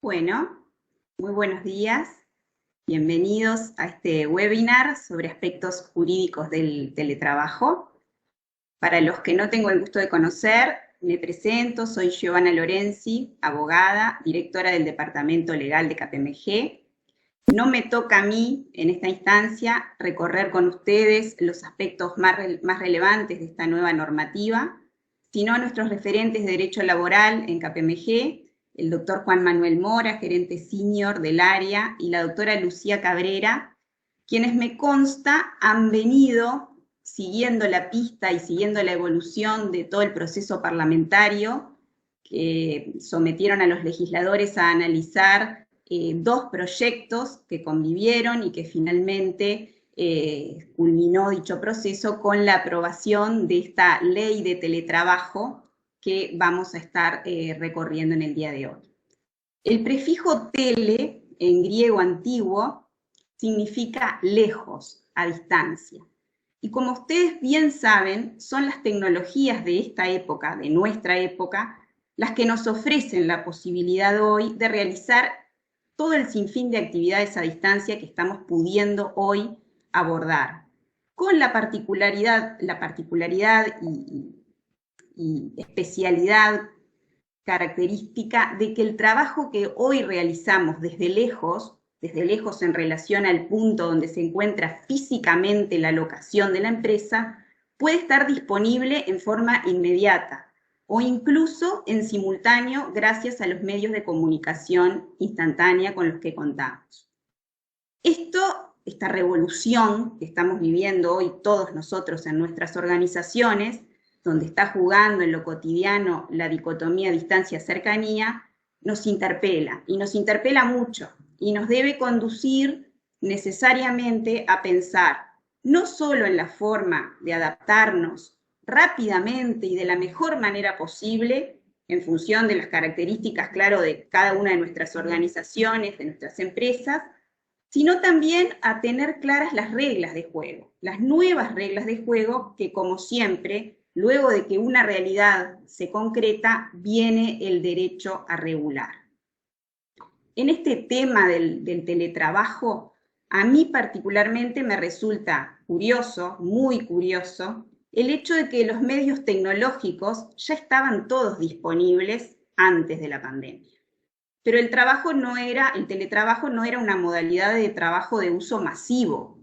Bueno, muy buenos días. Bienvenidos a este webinar sobre aspectos jurídicos del teletrabajo. Para los que no tengo el gusto de conocer, me presento, soy Giovanna Lorenzi, abogada, directora del Departamento Legal de KPMG. No me toca a mí, en esta instancia, recorrer con ustedes los aspectos más relevantes de esta nueva normativa, sino a nuestros referentes de Derecho Laboral en KPMG, el doctor Juan Manuel Mora, gerente senior del área, y la doctora Lucía Cabrera, quienes me consta han venido siguiendo la pista y siguiendo la evolución de todo el proceso parlamentario que sometieron a los legisladores a analizar dos proyectos que convivieron y que finalmente culminó dicho proceso con la aprobación de esta ley de teletrabajo que vamos a estar recorriendo en el día de hoy. El prefijo tele, en griego antiguo, significa lejos, a distancia. Y como ustedes bien saben, son las tecnologías de esta época, de nuestra época, las que nos ofrecen la posibilidad hoy de realizar todo el sinfín de actividades a distancia que estamos pudiendo hoy abordar, con la particularidad y especialidad característica de que el trabajo que hoy realizamos desde lejos en relación al punto donde se encuentra físicamente la locación de la empresa, puede estar disponible en forma inmediata o incluso en simultáneo gracias a los medios de comunicación instantánea con los que contamos. Esta revolución que estamos viviendo hoy todos nosotros en nuestras organizaciones, donde está jugando en lo cotidiano la dicotomía distancia-cercanía, nos interpela, y nos interpela mucho, y nos debe conducir necesariamente a pensar no solo en la forma de adaptarnos rápidamente y de la mejor manera posible, en función de las características, claro, de cada una de nuestras organizaciones, de nuestras empresas, sino también a tener claras las reglas de juego, las nuevas reglas de juego que, como siempre, luego de que una realidad se concreta, viene el derecho a regular. En este tema del teletrabajo, a mí particularmente me resulta curioso, muy curioso, el hecho de que los medios tecnológicos ya estaban todos disponibles antes de la pandemia. Pero el teletrabajo no era una modalidad de trabajo de uso masivo.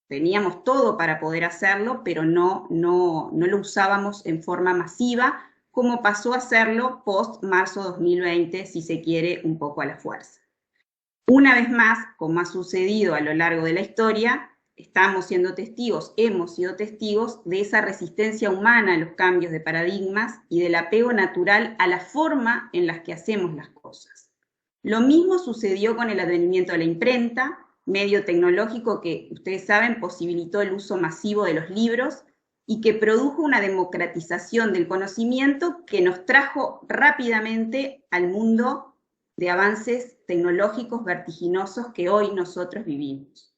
Teníamos todo para poder hacerlo, pero no lo usábamos en forma masiva, como pasó a hacerlo post-marzo 2020, si se quiere, un poco a la fuerza. Una vez más, como ha sucedido a lo largo de la historia, hemos sido testigos de esa resistencia humana a los cambios de paradigmas y del apego natural a la forma en la que hacemos las cosas. Lo mismo sucedió con el advenimiento de la imprenta, medio tecnológico que, ustedes saben, posibilitó el uso masivo de los libros y que produjo una democratización del conocimiento que nos trajo rápidamente al mundo de avances tecnológicos vertiginosos que hoy nosotros vivimos.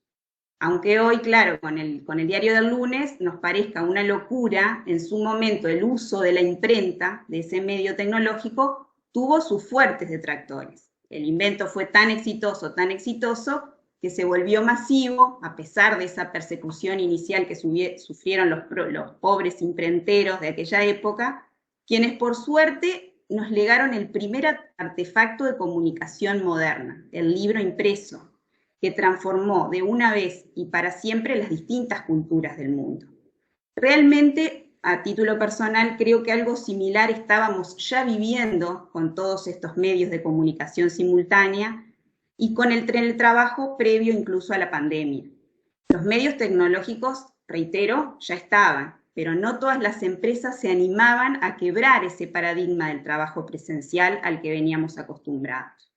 Aunque hoy, claro, con el diario del lunes nos parezca una locura, en su momento el uso de la imprenta, de ese medio tecnológico, tuvo sus fuertes detractores. El invento fue tan exitoso, que se volvió masivo, a pesar de esa persecución inicial que sufrieron los pobres imprenteros de aquella época, quienes por suerte nos legaron el primer artefacto de comunicación moderna, el libro impreso, que transformó de una vez y para siempre las distintas culturas del mundo. Realmente, a título personal, creo que algo similar estábamos ya viviendo con todos estos medios de comunicación simultánea y con el teletrabajo previo incluso a la pandemia. Los medios tecnológicos, reitero, ya estaban, pero no todas las empresas se animaban a quebrar ese paradigma del trabajo presencial al que veníamos acostumbrados.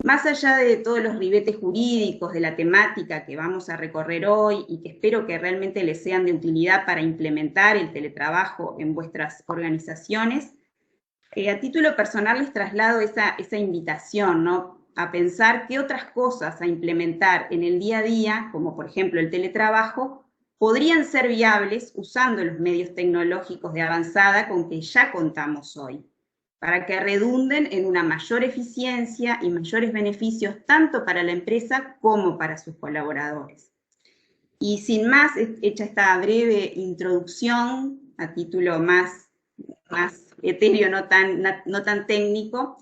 Más allá de todos los ribetes jurídicos de la temática que vamos a recorrer hoy y que espero que realmente les sean de utilidad para implementar el teletrabajo en vuestras organizaciones, a título personal les traslado esa invitación, ¿no?, a pensar qué otras cosas a implementar en el día a día, como por ejemplo el teletrabajo, podrían ser viables usando los medios tecnológicos de avanzada con que ya contamos hoy, para que redunden en una mayor eficiencia y mayores beneficios tanto para la empresa como para sus colaboradores. Y sin más, hecha esta breve introducción a título más etéreo, no tan técnico,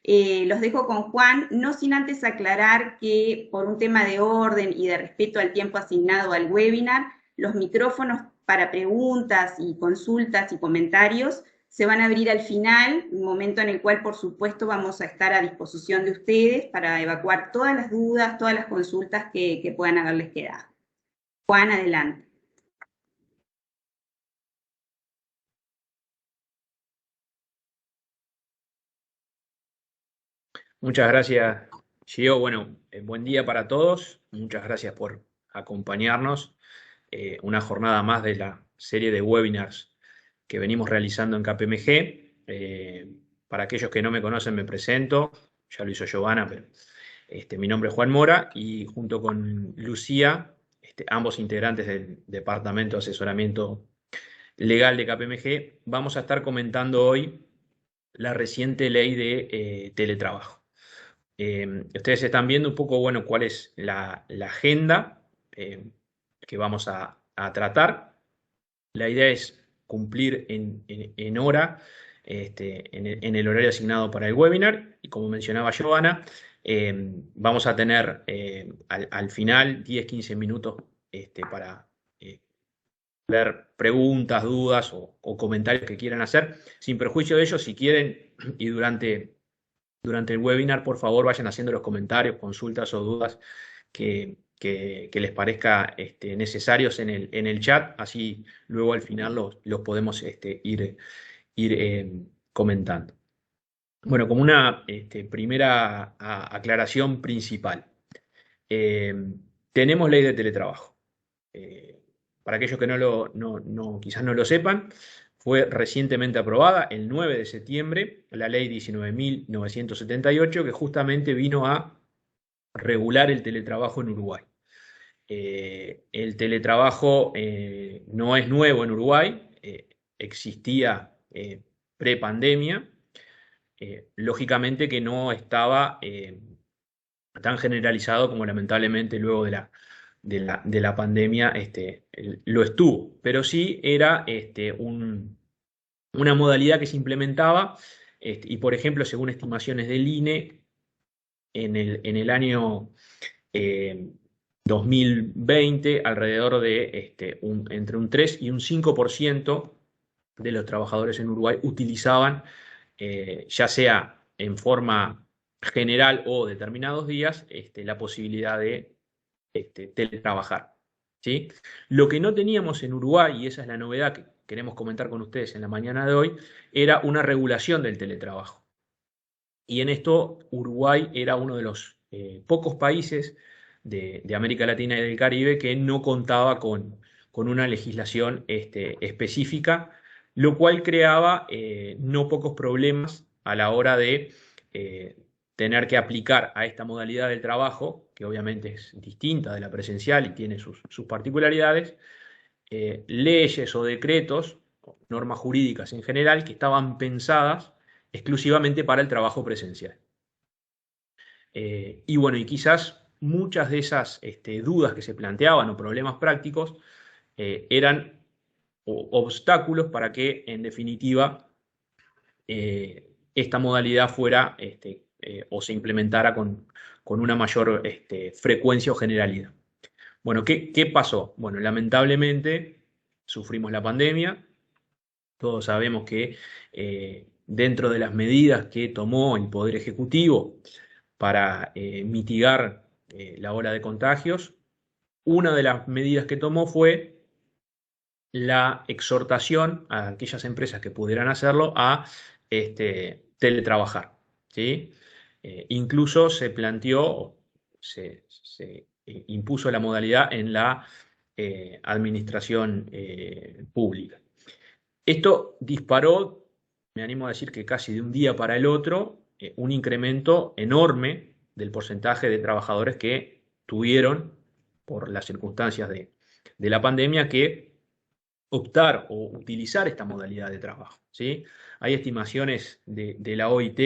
los dejo con Juan, no sin antes aclarar que por un tema de orden y de respeto al tiempo asignado al webinar, los micrófonos para preguntas y consultas y comentarios se van a abrir al final, un momento en el cual, por supuesto, vamos a estar a disposición de ustedes para evacuar todas las dudas, todas las consultas que puedan haberles quedado. Juan, adelante. Muchas gracias, Gio. Bueno, buen día para todos. Muchas gracias por acompañarnos. Una jornada más de la serie de webinars que venimos realizando en KPMG. Para aquellos que no me conocen, me presento. Ya lo hizo Giovanna, pero mi nombre es Juan Mora y junto con Lucía, ambos integrantes del Departamento de Asesoramiento Legal de KPMG, vamos a estar comentando hoy la reciente ley de teletrabajo. Ustedes están viendo un poco, bueno, cuál es la agenda que vamos a tratar. La idea es cumplir en hora, en el horario asignado para el webinar, y como mencionaba Giovanna, vamos a tener al final 10-15 minutos para ver preguntas, dudas o comentarios que quieran hacer. Sin perjuicio de ello, si quieren, y durante el webinar, por favor, vayan haciendo los comentarios, consultas o dudas que les parezca necesarios en el chat, así luego al final los podemos ir comentando. Bueno, como una primera aclaración principal, tenemos ley de teletrabajo. Para aquellos que quizás no lo sepan, fue recientemente aprobada el 9 de septiembre, la ley 19.978, que justamente vino a regular el teletrabajo en Uruguay. El teletrabajo no es nuevo en Uruguay, existía pre-pandemia, lógicamente que no estaba tan generalizado como lamentablemente luego de la pandemia lo estuvo, pero sí era una modalidad que se implementaba y por ejemplo, según estimaciones del INE, en el año 2020, alrededor de entre un 3 y un 5% de los trabajadores en Uruguay utilizaban, ya sea en forma general o determinados días, la posibilidad de teletrabajar. ¿Sí? Lo que no teníamos en Uruguay, y esa es la novedad que queremos comentar con ustedes en la mañana de hoy, era una regulación del teletrabajo. Y en esto Uruguay era uno de los pocos países de América Latina y del Caribe que no contaba con una legislación específica, lo cual creaba no pocos problemas a la hora de tener que aplicar a esta modalidad del trabajo, que obviamente es distinta de la presencial y tiene sus particularidades, leyes o decretos, normas jurídicas en general, que estaban pensadas exclusivamente para el trabajo presencial. Y bueno, y quizás muchas de esas dudas que se planteaban o problemas prácticos eran obstáculos para que, en definitiva, esta modalidad fuera o se implementara con una mayor frecuencia o generalidad. Bueno, ¿qué pasó? Bueno, lamentablemente sufrimos la pandemia. Todos sabemos que dentro de las medidas que tomó el Poder Ejecutivo para mitigar la ola de contagios, una de las medidas que tomó fue la exhortación a aquellas empresas que pudieran hacerlo a teletrabajar. ¿Sí? Incluso se planteó, se impuso la modalidad en la administración pública. Esto disparó, me animo a decir que casi de un día para el otro, un incremento enorme del porcentaje de trabajadores que tuvieron, por las circunstancias de la pandemia, que optar o utilizar esta modalidad de trabajo, ¿sí? Hay estimaciones de la OIT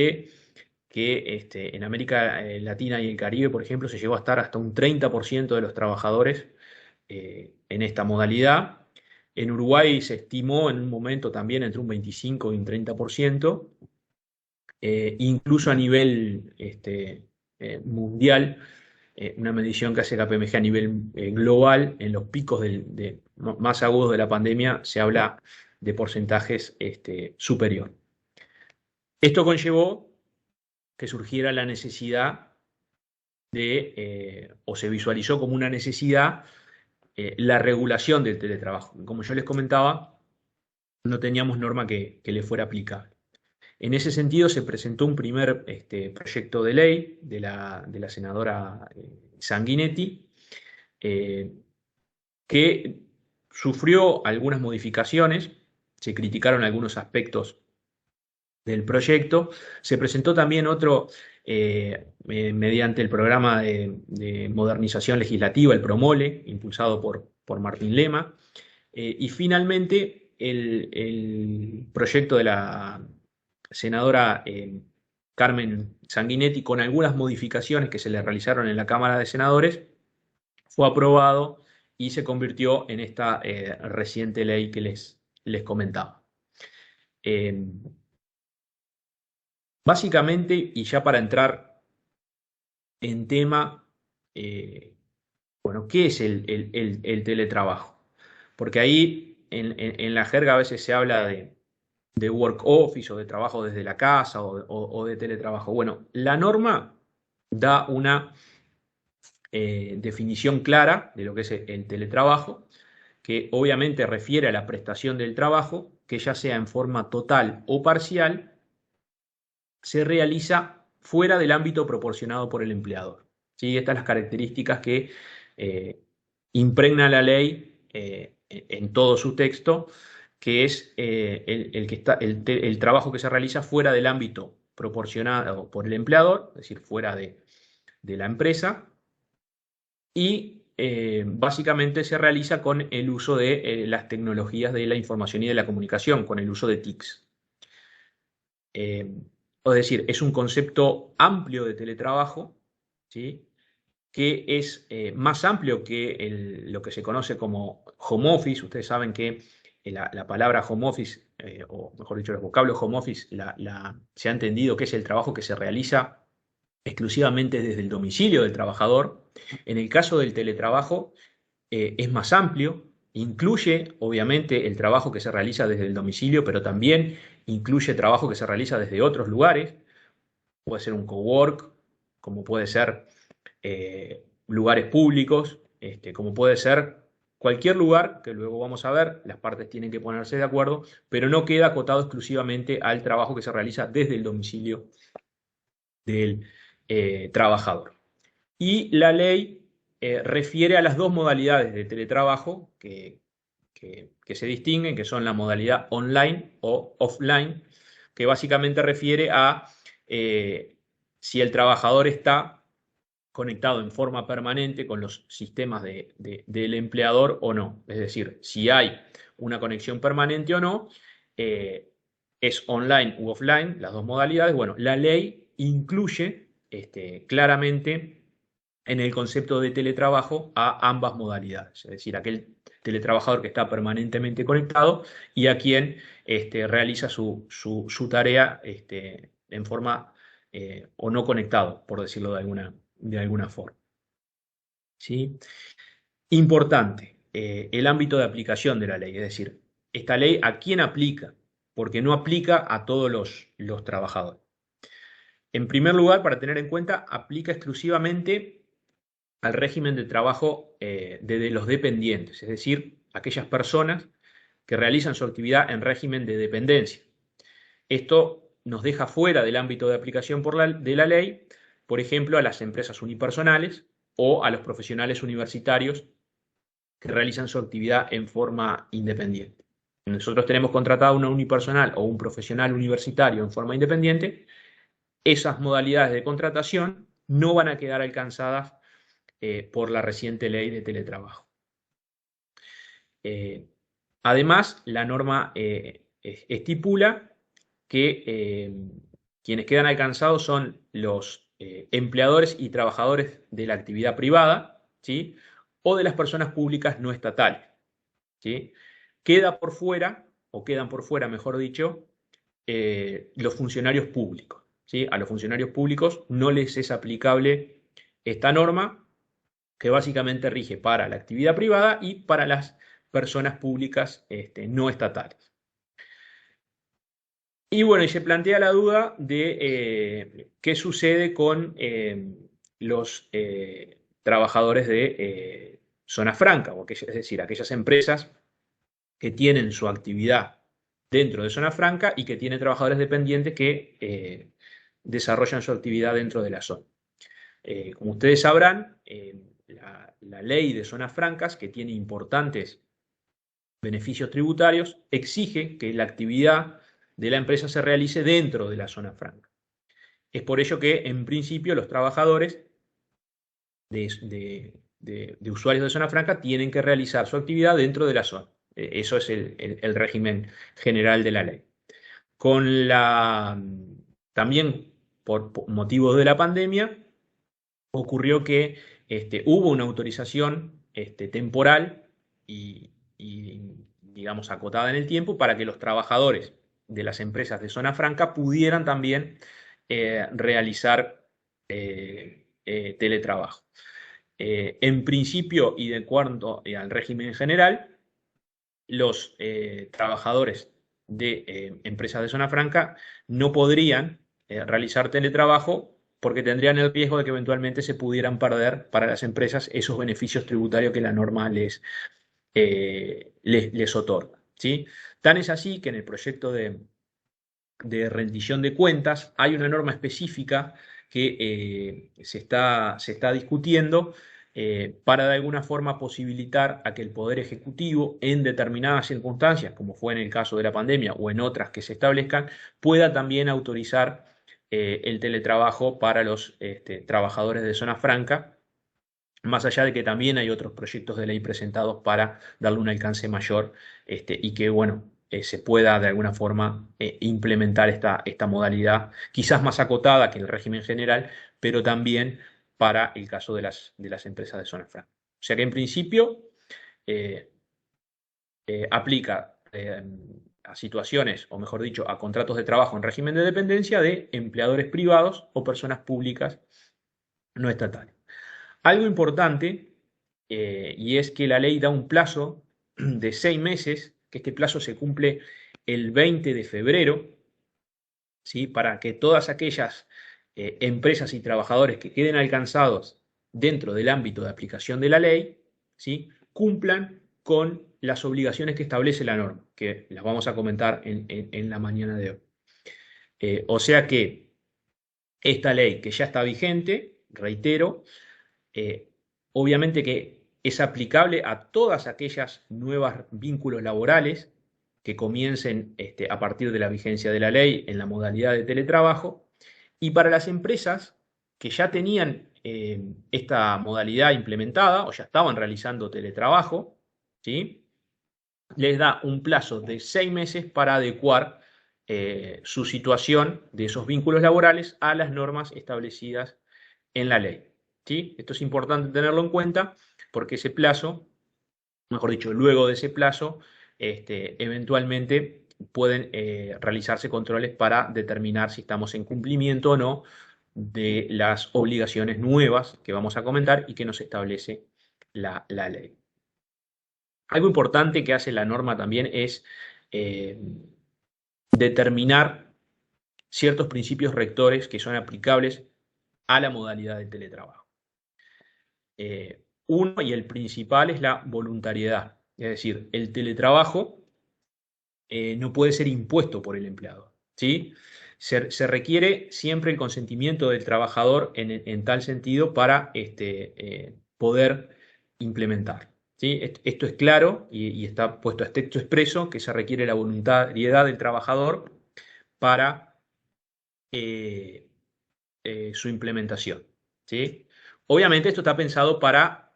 que en América Latina y el Caribe, por ejemplo, se llegó a estar hasta un 30% de los trabajadores en esta modalidad. En Uruguay se estimó en un momento también entre un 25 y un 30%, incluso a nivel mundial, una medición que hace KPMG a nivel global, en los picos más agudos de la pandemia, se habla de porcentajes superior. Esto conllevó que surgiera la necesidad o se visualizó como una necesidad, la regulación del teletrabajo. Como yo les comentaba, no teníamos norma que le fuera aplicable. En ese sentido, se presentó un primer proyecto de ley de la senadora Sanguinetti, que sufrió algunas modificaciones, se criticaron algunos aspectos del proyecto. Se presentó también otro mediante el programa de modernización legislativa, el PROMOLE, impulsado por Martín Lema. Y finalmente el proyecto de la senadora Carmen Sanguinetti, con algunas modificaciones que se le realizaron en la Cámara de Senadores, fue aprobado y se convirtió en esta reciente ley que les comentaba. Básicamente, y ya para entrar en tema, bueno, ¿qué es el teletrabajo? Porque ahí en la jerga a veces se habla de work office o de trabajo desde la casa o de teletrabajo. Bueno, la norma da una definición clara de lo que es el teletrabajo, que obviamente refiere a la prestación del trabajo, que ya sea en forma total o parcial, se realiza fuera del ámbito proporcionado por el empleador. ¿Sí? Estas son las características que impregna la ley en todo su texto, que es el trabajo que se realiza fuera del ámbito proporcionado por el empleador, es decir, fuera de la empresa, y básicamente se realiza con el uso de las tecnologías de la información y de la comunicación, con el uso de TICs. Es decir, es un concepto amplio de teletrabajo, ¿sí? Que es más amplio que lo que se conoce como home office. Ustedes saben que la palabra home office, o mejor dicho, los vocablos home office, se ha entendido que es el trabajo que se realiza exclusivamente desde el domicilio del trabajador. En el caso del teletrabajo es más amplio, incluye obviamente el trabajo que se realiza desde el domicilio, pero también incluye trabajo que se realiza desde otros lugares. Puede ser un cowork, como puede ser lugares públicos, como puede ser cualquier lugar, que luego vamos a ver, las partes tienen que ponerse de acuerdo, pero no queda acotado exclusivamente al trabajo que se realiza desde el domicilio del trabajador. Y la ley refiere a las dos modalidades de teletrabajo que se distinguen, que son la modalidad online o offline, que básicamente refiere a si el trabajador está conectado en forma permanente con los sistemas del empleador o no. Es decir, si hay una conexión permanente o no, es online u offline, las dos modalidades. Bueno, la ley incluye claramente en el concepto de teletrabajo a ambas modalidades, es decir, aquel teletrabajador que está permanentemente conectado y a quien realiza su tarea en forma o no conectado, por decirlo de alguna forma. ¿Sí? Importante, el ámbito de aplicación de la ley, es decir, esta ley ¿a quién aplica? Porque no aplica a todos los trabajadores. En primer lugar, para tener en cuenta, aplica exclusivamente al régimen de trabajo de los dependientes, es decir, aquellas personas que realizan su actividad en régimen de dependencia. Esto nos deja fuera del ámbito de aplicación de la ley, por ejemplo, a las empresas unipersonales o a los profesionales universitarios que realizan su actividad en forma independiente. Nosotros tenemos contratado una unipersonal o un profesional universitario en forma independiente, esas modalidades de contratación no van a quedar alcanzadas por la reciente ley de teletrabajo. Además, la norma estipula que quienes quedan alcanzados son los empleadores y trabajadores de la actividad privada, ¿sí? O de las personas públicas no estatales, ¿sí? Queda por fuera, o quedan por fuera, mejor dicho, los funcionarios públicos, ¿sí? A los funcionarios públicos no les es aplicable esta norma, que básicamente rige para la actividad privada y para las personas públicas no estatales. Y bueno, y se plantea la duda de qué sucede con los trabajadores de zona franca, es decir, aquellas empresas que tienen su actividad dentro de zona franca y que tienen trabajadores dependientes que desarrollan su actividad dentro de la zona. Como ustedes sabrán, la ley de zonas francas, que tiene importantes beneficios tributarios, exige que la actividad de la empresa se realice dentro de la zona franca. Es por ello que, en principio, los trabajadores de usuarios de zona franca tienen que realizar su actividad dentro de la zona. Eso es el régimen general de la ley. También por motivos de la pandemia, ocurrió que hubo una autorización temporal y, digamos, acotada en el tiempo para que los trabajadores de las empresas de zona franca pudieran también realizar teletrabajo. En principio y de acuerdo al régimen general, los trabajadores de empresas de zona franca no podrían realizar teletrabajo porque tendrían el riesgo de que eventualmente se pudieran perder para las empresas esos beneficios tributarios que la norma les otorga, ¿sí? Tan es así que en el proyecto de rendición de cuentas hay una norma específica que se está discutiendo para de alguna forma posibilitar a que el Poder Ejecutivo, en determinadas circunstancias, como fue en el caso de la pandemia o en otras que se establezcan, pueda también autorizar el teletrabajo para los trabajadores de zona franca, más allá de que también hay otros proyectos de ley presentados para darle un alcance mayor y que, bueno, se pueda de alguna forma implementar esta modalidad, quizás más acotada que el régimen general, pero también para el caso de las empresas de zona franca. O sea que en principio eh, aplica a situaciones, o mejor dicho, a contratos de trabajo en régimen de dependencia de empleadores privados o personas públicas no estatales. Algo importante, y es que la ley da un plazo de 6 meses, que este plazo se cumple el 20 de febrero, ¿sí? Para que todas aquellas empresas y trabajadores que queden alcanzados dentro del ámbito de aplicación de la ley, ¿sí? Cumplan con las obligaciones que establece la norma, que las vamos a comentar en la mañana de hoy. O sea que esta ley que ya está vigente, reitero, obviamente que es aplicable a todas aquellas nuevos vínculos laborales que comiencen a partir de la vigencia de la ley en la modalidad de teletrabajo, y para las empresas que ya tenían esta modalidad implementada o ya estaban realizando teletrabajo, ¿sí? Les da un plazo de 6 meses para adecuar su situación de esos vínculos laborales a las normas establecidas en la ley. ¿Sí? Esto es importante tenerlo en cuenta porque ese plazo, mejor dicho, luego de ese plazo, eventualmente pueden realizarse controles para determinar si estamos en cumplimiento o no de las obligaciones nuevas que vamos a comentar y que nos establece la ley. Algo importante que hace la norma también es determinar ciertos principios rectores que son aplicables a la modalidad de teletrabajo. Uno, y el principal, es la voluntariedad. Es decir, el teletrabajo no puede ser impuesto por el empleador, ¿sí? Se requiere siempre el consentimiento del trabajador en tal sentido para poder implementar, ¿sí? Esto es claro y está puesto a texto expreso que se requiere la voluntariedad del trabajador para su implementación, ¿sí? Obviamente esto está pensado para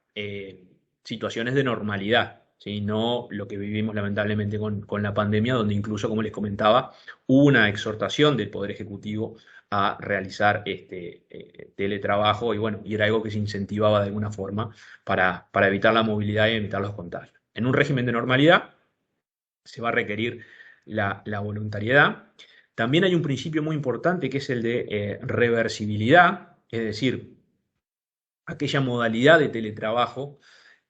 situaciones de normalidad, ¿sí? No lo que vivimos lamentablemente con la pandemia, donde incluso, como les comentaba, hubo una exhortación del Poder Ejecutivo a realizar teletrabajo y bueno, y era algo que se incentivaba de alguna forma para evitar la movilidad y evitar los contagios. En un régimen de normalidad se va a requerir la voluntariedad. También hay un principio muy importante que es el de reversibilidad, es decir, aquella modalidad de teletrabajo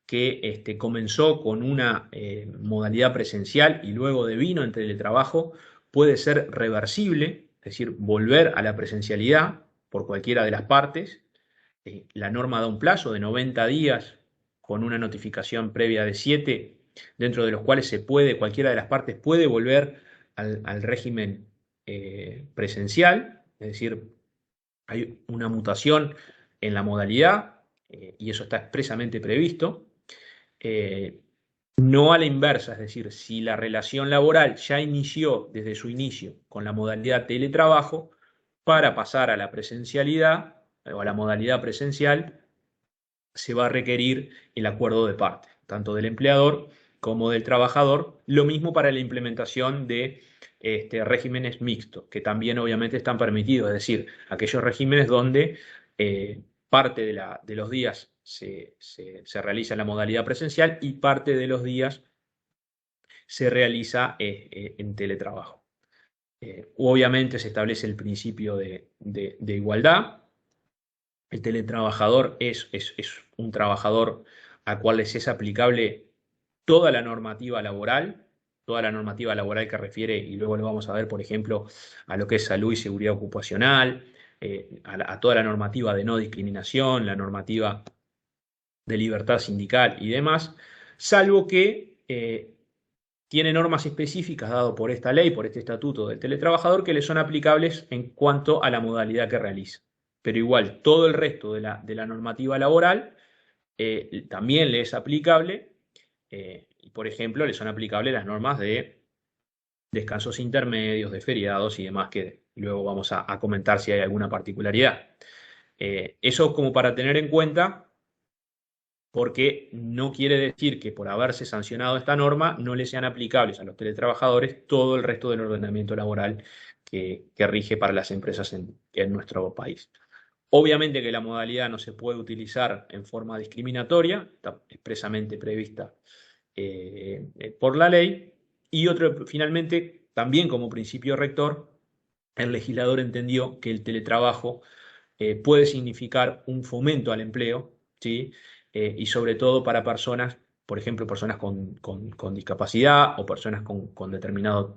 que comenzó con una modalidad presencial y luego devino en teletrabajo, puede ser reversible, es decir, volver a la presencialidad por cualquiera de las partes. La norma da un plazo de 90 días con una notificación previa de 7, dentro de los cuales cualquiera de las partes puede volver al régimen presencial, es decir, hay una mutación en la modalidad y eso está expresamente previsto. No a la inversa, es decir, si la relación laboral ya inició desde su inicio con la modalidad teletrabajo, para pasar a la presencialidad o a la modalidad presencial, se va a requerir el acuerdo de parte, tanto del empleador como del trabajador. Lo mismo para la implementación de regímenes mixtos, que también obviamente están permitidos, es decir, aquellos regímenes donde parte de los días se realiza en la modalidad presencial y parte de los días se realiza en teletrabajo. Obviamente se establece el principio de igualdad. El teletrabajador es un trabajador al cual les es aplicable toda la normativa laboral que refiere, y luego lo vamos a ver, por ejemplo, a lo que es salud y seguridad ocupacional, a toda la normativa de no discriminación, la normativa de libertad sindical y demás, salvo que tiene normas específicas dado por esta ley, por este estatuto del teletrabajador, que le son aplicables en cuanto a la modalidad que realiza. Pero igual, todo el resto de la normativa laboral también le es aplicable, y por ejemplo, le son aplicables las normas de descansos intermedios, de feriados y demás, que luego vamos a comentar si hay alguna particularidad. Eso como para tener en cuenta, porque no quiere decir que por haberse sancionado esta norma no le sean aplicables a los teletrabajadores todo el resto del ordenamiento laboral que rige para las empresas en nuestro país. Obviamente que la modalidad no se puede utilizar en forma discriminatoria, está expresamente prevista por la ley. Y finalmente, también como principio rector, el legislador entendió que el teletrabajo puede significar un fomento al empleo, ¿sí? Y sobre todo para personas, por ejemplo, personas con discapacidad o personas con determinadas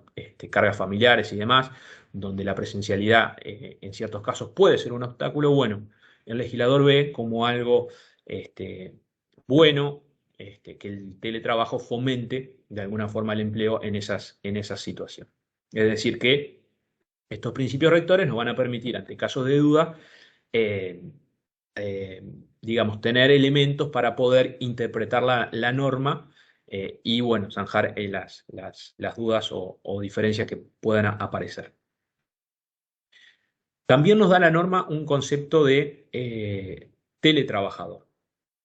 cargas familiares y demás, donde la presencialidad en ciertos casos puede ser un obstáculo. Bueno, el legislador ve como algo bueno que el teletrabajo fomente de alguna forma el empleo en esas situaciones. Es decir, que estos principios rectores nos van a permitir, ante casos de duda, eh, digamos, tener elementos para poder interpretar la norma y, bueno, zanjar las dudas o diferencias que puedan aparecer. También nos da la norma un concepto de teletrabajador.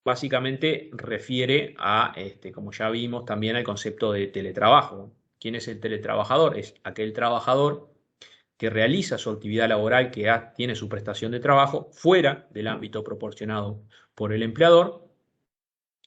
Básicamente refiere a, como ya vimos, también al concepto de teletrabajo. ¿Quién es el teletrabajador? Es aquel trabajador que realiza su actividad laboral, que tiene su prestación de trabajo fuera del ámbito proporcionado por el empleador,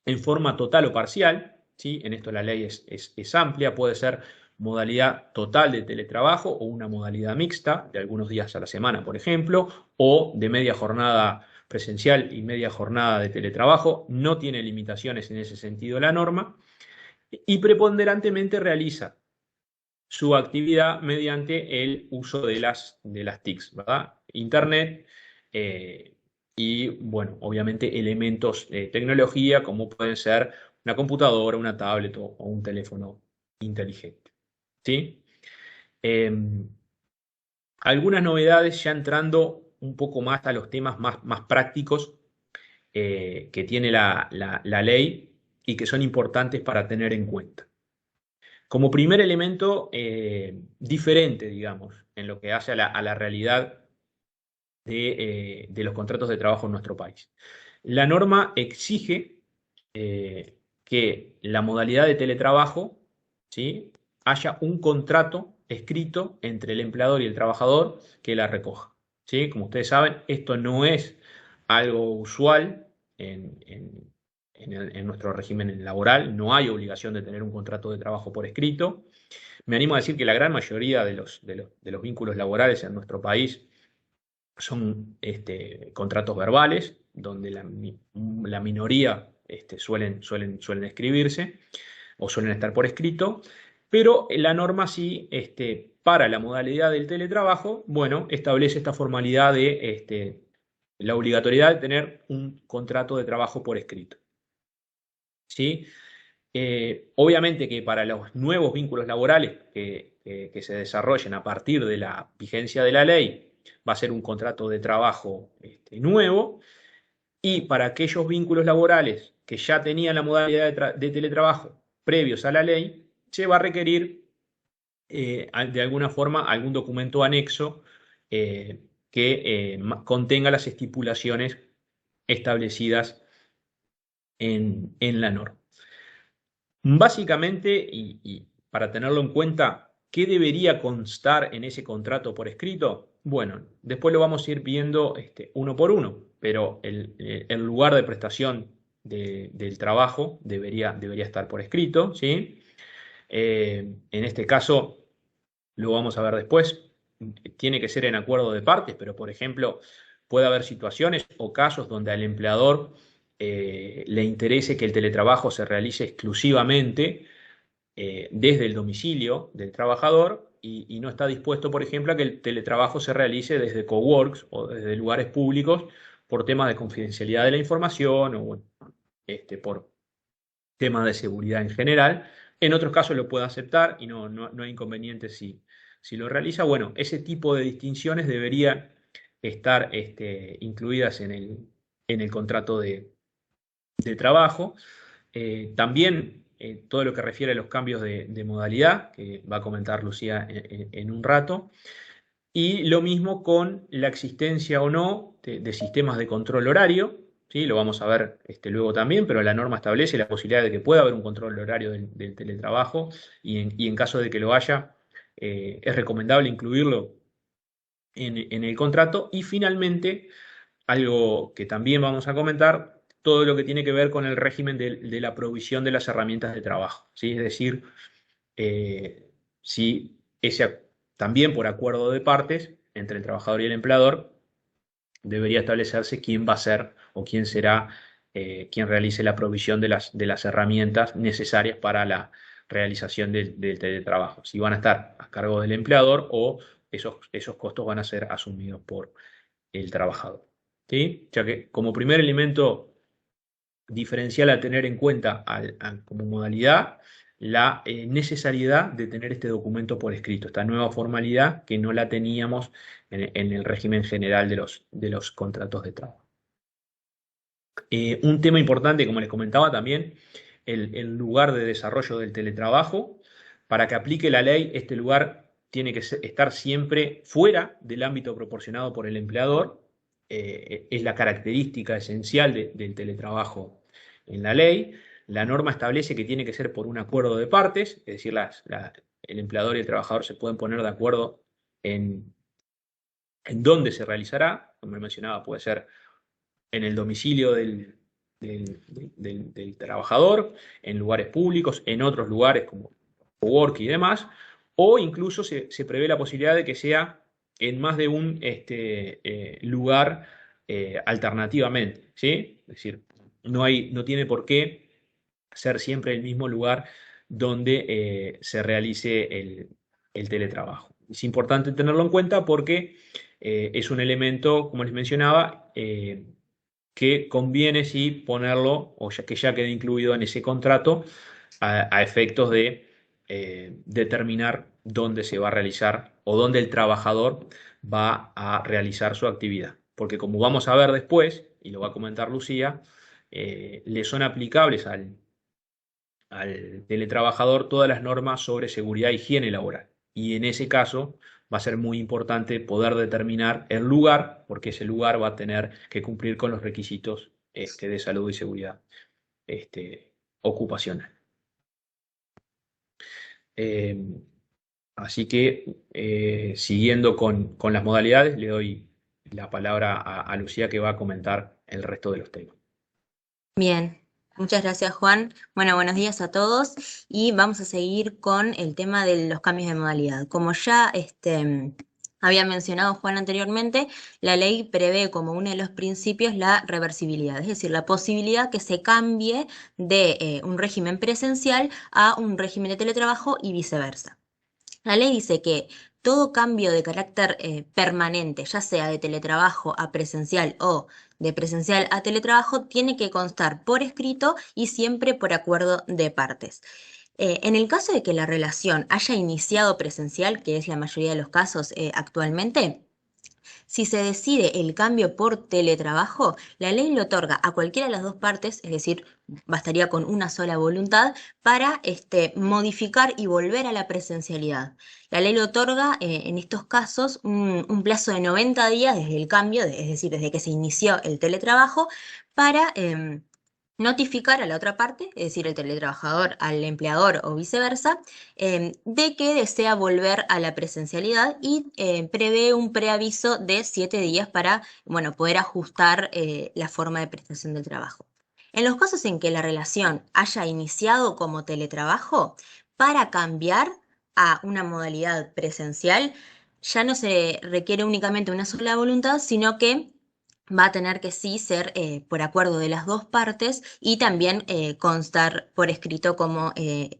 en forma total o parcial, ¿sí? En esto la ley es amplia, puede ser modalidad total de teletrabajo o una modalidad mixta de algunos días a la semana, por ejemplo, o de media jornada presencial y media jornada de teletrabajo. No tiene limitaciones en ese sentido la norma y preponderantemente realiza su actividad mediante el uso de las TICs, ¿verdad? Internet y, bueno, obviamente elementos de tecnología como pueden ser una computadora, una tablet o un teléfono inteligente, ¿sí? Algunas novedades ya entrando un poco más a los temas más prácticos que tiene la ley y que son importantes para tener en cuenta. Como primer elemento diferente, digamos, en lo que hace a la realidad de los contratos de trabajo en nuestro país. La norma exige que que la modalidad de teletrabajo, ¿sí?, haya un contrato escrito entre el empleador y el trabajador que la recoja, ¿sí? Como ustedes saben, esto no es algo usual en nuestro régimen laboral, no hay obligación de tener un contrato de trabajo por escrito. Me animo a decir que la gran mayoría de los vínculos laborales en nuestro país son contratos verbales, donde la minoría suelen escribirse o suelen estar por escrito, pero la norma sí, para la modalidad del teletrabajo, bueno, establece esta formalidad de la obligatoriedad de tener un contrato de trabajo por escrito, ¿sí? Obviamente que para los nuevos vínculos laborales que se desarrollen a partir de la vigencia de la ley, va a ser un contrato de trabajo nuevo, y para aquellos vínculos laborales que ya tenían la modalidad de teletrabajo previos a la ley, se va a requerir de alguna forma algún documento anexo que contenga las estipulaciones establecidas en la norma. Básicamente, y para tenerlo en cuenta, ¿qué debería constar en ese contrato por escrito? Bueno, después lo vamos a ir viendo uno por uno, pero el lugar de prestación del trabajo debería estar por escrito, ¿sí? En este caso, lo vamos a ver después, tiene que ser en acuerdo de partes, pero por ejemplo, puede haber situaciones o casos donde al empleador le interese que el teletrabajo se realice exclusivamente desde el domicilio del trabajador y no está dispuesto, por ejemplo, a que el teletrabajo se realice desde coworks o desde lugares públicos por temas de confidencialidad de la información o bueno, por temas de seguridad en general. En otros casos lo puede aceptar y no hay inconveniente si lo realiza. Bueno, ese tipo de distinciones deberían estar incluidas en el contrato de trabajo. También todo lo que refiere a los cambios de modalidad, que va a comentar Lucía en un rato. Y lo mismo con la existencia o no de sistemas de control horario, ¿sí? Lo vamos a ver luego también, pero la norma establece la posibilidad de que pueda haber un control horario del teletrabajo y en caso de que lo haya, es recomendable incluirlo en el contrato. Y finalmente, algo que también vamos a comentar, todo lo que tiene que ver con el régimen de la provisión de las herramientas de trabajo, ¿sí? Es decir, si también por acuerdo de partes entre el trabajador y el empleador, debería establecerse quién va a ser o quién será quien realice la provisión de las herramientas necesarias para la realización del teletrabajo. Si van a estar a cargo del empleador o esos costos van a ser asumidos por el trabajador, ¿sí? Ya que como primer elemento diferencial a tener en cuenta como modalidad, la necesariedad de tener este documento por escrito, esta nueva formalidad que no la teníamos en el régimen general de los contratos de trabajo. Un tema importante, como les comentaba también, el lugar de desarrollo del teletrabajo. Para que aplique la ley, este lugar tiene que estar siempre fuera del ámbito proporcionado por el empleador. Es la característica esencial del teletrabajo en la ley. La norma establece que tiene que ser por un acuerdo de partes, es decir, el empleador y el trabajador se pueden poner de acuerdo en dónde se realizará. Como mencionaba, puede ser en el domicilio del trabajador, en lugares públicos, en otros lugares como cowork y demás, o incluso se prevé la posibilidad de que sea en más de un lugar alternativamente, ¿sí? Es decir, no tiene por qué ser siempre el mismo lugar donde se realice el teletrabajo. Es importante tenerlo en cuenta porque es un elemento, como les mencionaba, que conviene sí ponerlo, o que ya quede incluido en ese contrato, a efectos de determinar dónde se va a realizar o dónde el trabajador va a realizar su actividad. Porque como vamos a ver después, y lo va a comentar Lucía, le son aplicables al teletrabajador todas las normas sobre seguridad e higiene laboral. Y en ese caso va a ser muy importante poder determinar el lugar, porque ese lugar va a tener que cumplir con los requisitos de salud y seguridad ocupacional. Así que, siguiendo con las modalidades, le doy la palabra a Lucía, que va a comentar el resto de los temas. Bien, muchas gracias Juan. Bueno, buenos días a todos y vamos a seguir con el tema de los cambios de modalidad. Como ya había mencionado Juan anteriormente, la ley prevé como uno de los principios la reversibilidad, es decir, la posibilidad que se cambie de un régimen presencial a un régimen de teletrabajo y viceversa. La ley dice que todo cambio de carácter permanente, ya sea de teletrabajo a presencial o de presencial a teletrabajo, tiene que constar por escrito y siempre por acuerdo de partes. En el caso de que la relación haya iniciado presencial, que es la mayoría de los casos actualmente, si se decide el cambio por teletrabajo, la ley le otorga a cualquiera de las dos partes, es decir, bastaría con una sola voluntad, para modificar y volver a la presencialidad. La ley le otorga en estos casos un plazo de 90 días desde el cambio, es decir, desde que se inició el teletrabajo, para notificar a la otra parte, es decir, el teletrabajador al empleador o viceversa, de que desea volver a la presencialidad y prevé un preaviso de 7 días para, bueno, poder ajustar la forma de prestación del trabajo. En los casos en que la relación haya iniciado como teletrabajo, para cambiar a una modalidad presencial, ya no se requiere únicamente una sola voluntad, sino que va a tener que sí ser por acuerdo de las dos partes y también constar por escrito como,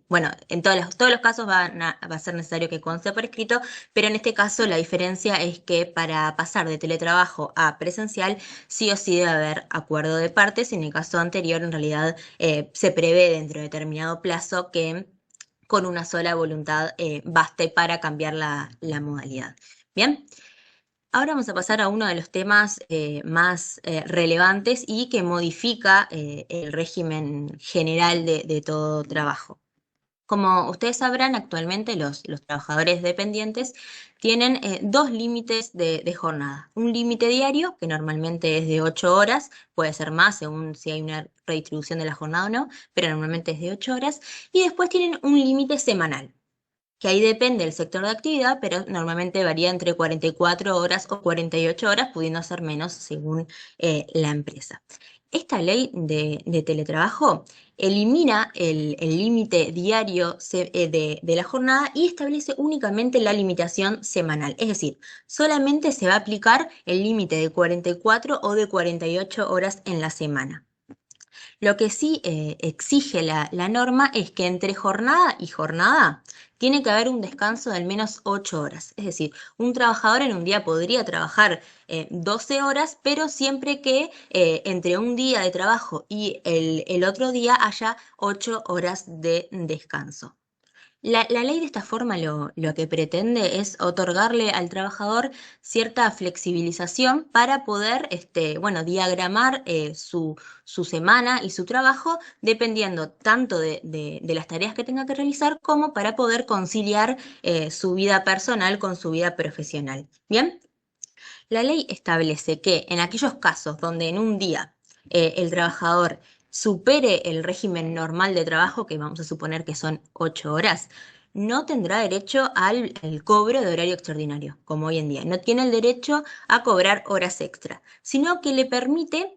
bueno, en todos los casos va a ser necesario que conste por escrito, pero en este caso la diferencia es que para pasar de teletrabajo a presencial sí o sí debe haber acuerdo de partes y en el caso anterior en realidad se prevé dentro de determinado plazo que con una sola voluntad baste para cambiar la modalidad. Bien. Ahora vamos a pasar a uno de los temas más relevantes y que modifica el régimen general de todo trabajo. Como ustedes sabrán, actualmente los trabajadores dependientes tienen dos límites de jornada. Un límite diario, que normalmente es de 8 horas, puede ser más según si hay una redistribución de la jornada o no, pero normalmente es de 8 horas. Y después tienen un límite semanal, que ahí depende del sector de actividad, pero normalmente varía entre 44 horas o 48 horas, pudiendo ser menos según la empresa. Esta ley de teletrabajo elimina el límite diario de la jornada y establece únicamente la limitación semanal. Es decir, solamente se va a aplicar el límite de 44 o de 48 horas en la semana. Lo que sí exige la norma es que entre jornada y jornada tiene que haber un descanso de al menos 8 horas. Es decir, un trabajador en un día podría trabajar 12 horas, pero siempre que entre un día de trabajo y el otro día haya 8 horas de descanso. La ley de esta forma lo que pretende es otorgarle al trabajador cierta flexibilización para poder bueno, diagramar su semana y su trabajo dependiendo tanto de las tareas que tenga que realizar como para poder conciliar su vida personal con su vida profesional. ¿Bien? La ley establece que en aquellos casos donde en un día el trabajador supere el régimen normal de trabajo, que vamos a suponer que son 8 horas, no tendrá derecho al cobro de horario extraordinario, como hoy en día. No tiene el derecho a cobrar horas extra, sino que le permite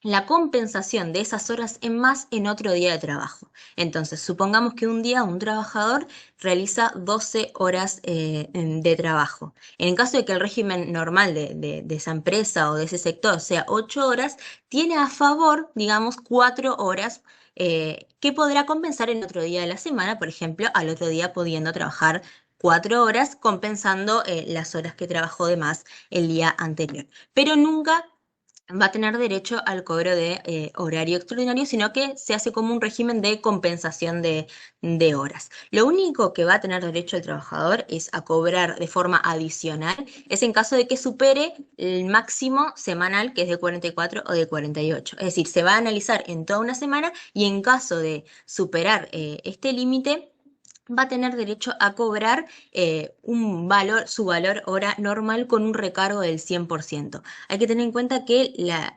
la compensación de esas horas en más en otro día de trabajo. Entonces, supongamos que un día un trabajador realiza 12 horas de trabajo. En el caso de que el régimen normal de esa empresa o de ese sector sea 8 horas, tiene a favor, digamos, 4 horas que podrá compensar en otro día de la semana, por ejemplo, al otro día pudiendo trabajar 4 horas, compensando las horas que trabajó de más el día anterior. Pero nunca va a tener derecho al cobro de horario extraordinario, sino que se hace como un régimen de compensación de horas. Lo único que va a tener derecho el trabajador es a cobrar de forma adicional, es en caso de que supere el máximo semanal, que es de 44 o de 48. Es decir, se va a analizar en toda una semana y en caso de superar este límite, va a tener derecho a cobrar su valor hora normal con un recargo del 100%. Hay que tener en cuenta que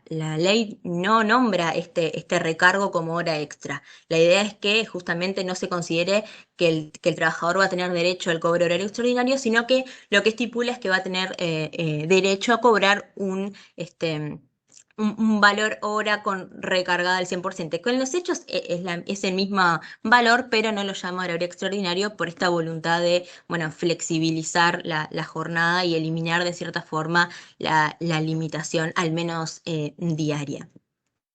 la ley no nombra este recargo como hora extra. La idea es que justamente no se considere que el trabajador va a tener derecho al cobro horario extraordinario, sino que lo que estipula es que va a tener derecho a cobrar un valor hora con recargada al 100%. Con los hechos es el mismo valor, pero no lo llama horario extraordinario por esta voluntad de, bueno, flexibilizar la jornada y eliminar de cierta forma la limitación, al menos diaria.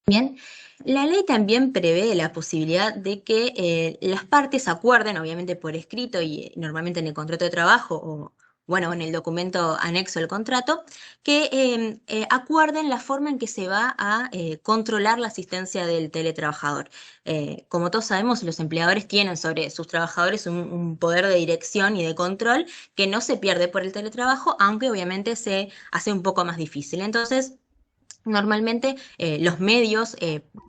Bien, la ley también prevé la posibilidad de que las partes acuerden, obviamente por escrito y normalmente en el contrato de trabajo o, bueno, en el documento anexo al contrato, que acuerden la forma en que se va a controlar la asistencia del teletrabajador. Como todos sabemos, los empleadores tienen sobre sus trabajadores un poder de dirección y de control que no se pierde por el teletrabajo, aunque obviamente se hace un poco más difícil. Entonces, normalmente los medios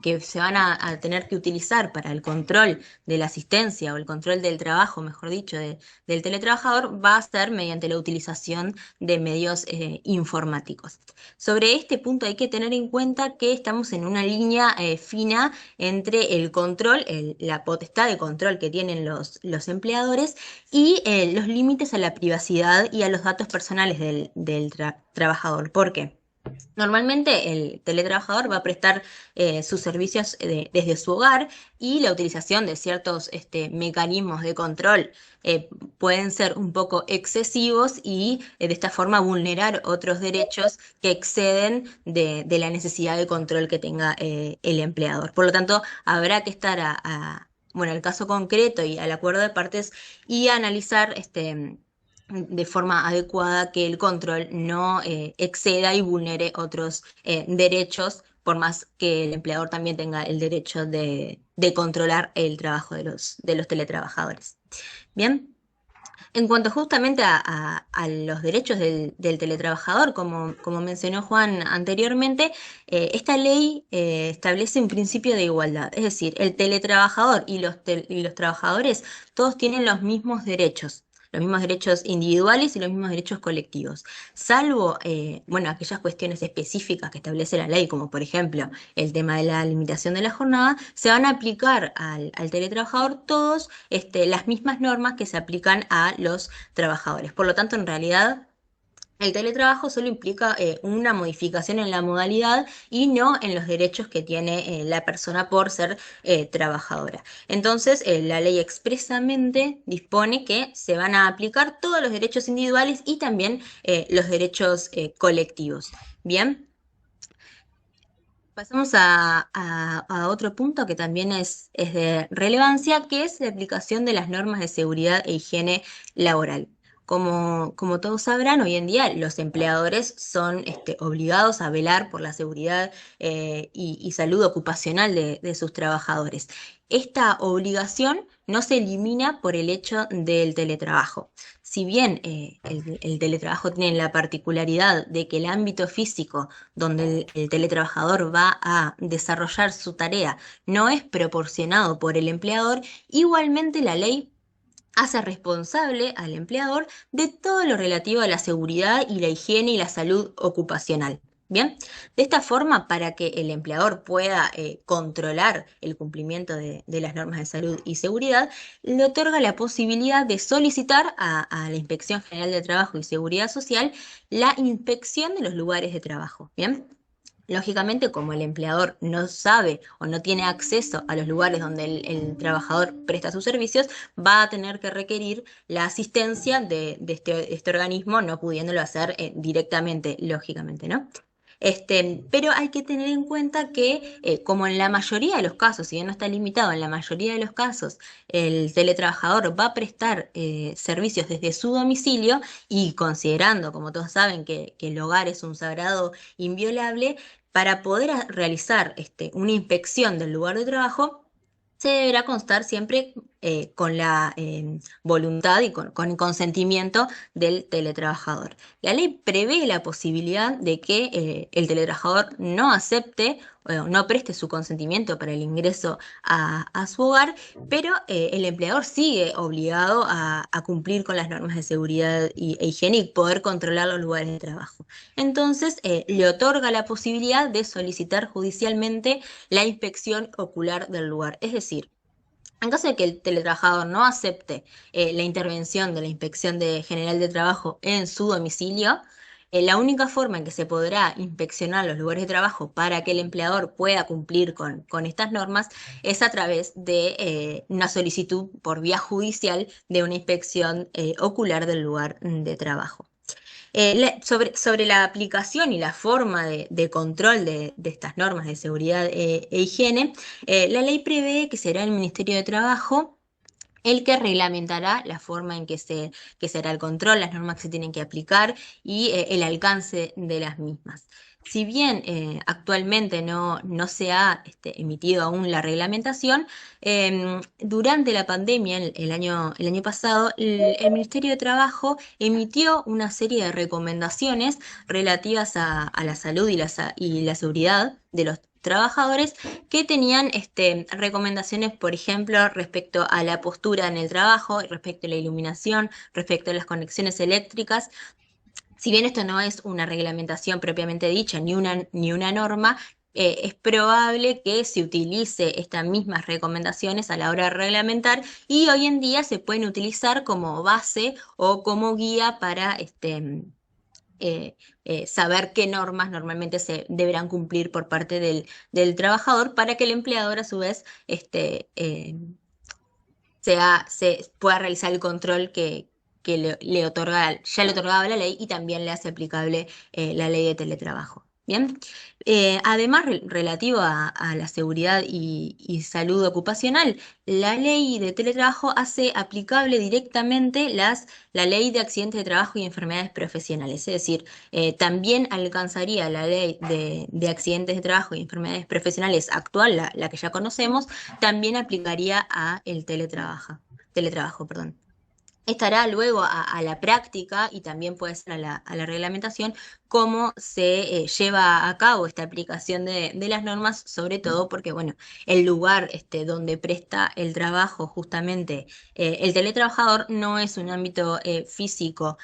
que se van a tener que utilizar para el control de la asistencia o el control del trabajo, mejor dicho, del teletrabajador, va a ser mediante la utilización de medios informáticos. Sobre este punto hay que tener en cuenta que estamos en una línea fina entre el control, la potestad de control que tienen los empleadores y los límites a la privacidad y a los datos personales del trabajador. ¿Por qué? Normalmente el teletrabajador va a prestar sus servicios desde su hogar y la utilización de ciertos mecanismos de control pueden ser un poco excesivos y de esta forma vulnerar otros derechos que exceden de la necesidad de control que tenga el empleador. Por lo tanto, habrá que estar bueno, el caso concreto y al acuerdo de partes y analizar de forma adecuada que el control no exceda y vulnere otros derechos, por más que el empleador también tenga el derecho de controlar el trabajo de los teletrabajadores. Bien. En cuanto justamente a los derechos del teletrabajador, como mencionó Juan anteriormente, esta ley establece un principio de igualdad, es decir, el teletrabajador y los trabajadores todos tienen los mismos derechos individuales y los mismos derechos colectivos, salvo, bueno, aquellas cuestiones específicas que establece la ley, como por ejemplo el tema de la limitación de la jornada, se van a aplicar al teletrabajador todos las mismas normas que se aplican a los trabajadores. Por lo tanto, en realidad, el teletrabajo solo implica una modificación en la modalidad y no en los derechos que tiene la persona por ser trabajadora. Entonces, la ley expresamente dispone que se van a aplicar todos los derechos individuales y también los derechos colectivos. Bien. Pasamos a otro punto que también es de relevancia, que es la aplicación de las normas de seguridad e higiene laboral. Como todos sabrán, hoy en día los empleadores son obligados a velar por la seguridad y salud ocupacional de sus trabajadores. Esta obligación no se elimina por el hecho del teletrabajo. Si bien el teletrabajo tiene la particularidad de que el ámbito físico donde el teletrabajador va a desarrollar su tarea no es proporcionado por el empleador, igualmente la ley hace responsable al empleador de todo lo relativo a la seguridad y la higiene y la salud ocupacional. Bien, de esta forma, para que el empleador pueda controlar el cumplimiento de las normas de salud y seguridad, le otorga la posibilidad de solicitar a la Inspección General de Trabajo y Seguridad Social la inspección de los lugares de trabajo. Bien. Lógicamente, como el empleador no sabe o no tiene acceso a los lugares donde el trabajador presta sus servicios, va a tener que requerir la asistencia de este organismo, no pudiéndolo hacer directamente, lógicamente, ¿no? Pero hay que tener en cuenta que, como en la mayoría de los casos, si bien no está limitado, en la mayoría de los casos, el teletrabajador va a prestar servicios desde su domicilio y considerando, como todos saben, que el hogar es un sagrado inviolable, para poder realizar una inspección del lugar de trabajo, se deberá constar siempre con la voluntad y con el consentimiento del teletrabajador. La ley prevé la posibilidad de que el teletrabajador no acepte o no preste su consentimiento para el ingreso a su hogar, pero el empleador sigue obligado a cumplir con las normas de seguridad e higiene y poder controlar los lugares de trabajo. Entonces, le otorga la posibilidad de solicitar judicialmente la inspección ocular del lugar. Es decir, en caso de que el teletrabajador no acepte la intervención de la Inspección General de Trabajo en su domicilio, la única forma en que se podrá inspeccionar los lugares de trabajo para que el empleador pueda cumplir con estas normas es a través de una solicitud por vía judicial de una inspección ocular del lugar de trabajo. Sobre la aplicación y la forma de control de estas normas de seguridad e higiene, la ley prevé que será el Ministerio de Trabajo el que reglamentará la forma en que será el control, las normas que se tienen que aplicar y el alcance de las mismas. Si bien actualmente no se ha emitido aún la reglamentación, durante la pandemia, el año pasado, el Ministerio de Trabajo emitió una serie de recomendaciones relativas a la salud y la seguridad de los trabajadores que tenían recomendaciones, por ejemplo, respecto a la postura en el trabajo, respecto a la iluminación, respecto a las conexiones eléctricas. Si bien esto no es una reglamentación propiamente dicha, ni una norma, es probable que se utilice estas mismas recomendaciones a la hora de reglamentar y hoy en día se pueden utilizar como base o como guía para saber qué normas normalmente se deberán cumplir por parte del trabajador para que el empleador a su vez se pueda realizar el control que le otorga, ya le otorgaba la ley y también le hace aplicable la ley de teletrabajo. Bien, además relativo a la seguridad y salud ocupacional, la ley de teletrabajo hace aplicable directamente la ley de accidentes de trabajo y enfermedades profesionales, es decir, también alcanzaría la ley de accidentes de trabajo y enfermedades profesionales actual, la que ya conocemos, también aplicaría a el teletrabajo, perdón. Estará luego a la práctica y también puede ser a la reglamentación cómo se lleva a cabo esta aplicación de las normas, sobre todo porque, bueno, el lugar donde presta el trabajo justamente el teletrabajador no es un ámbito físico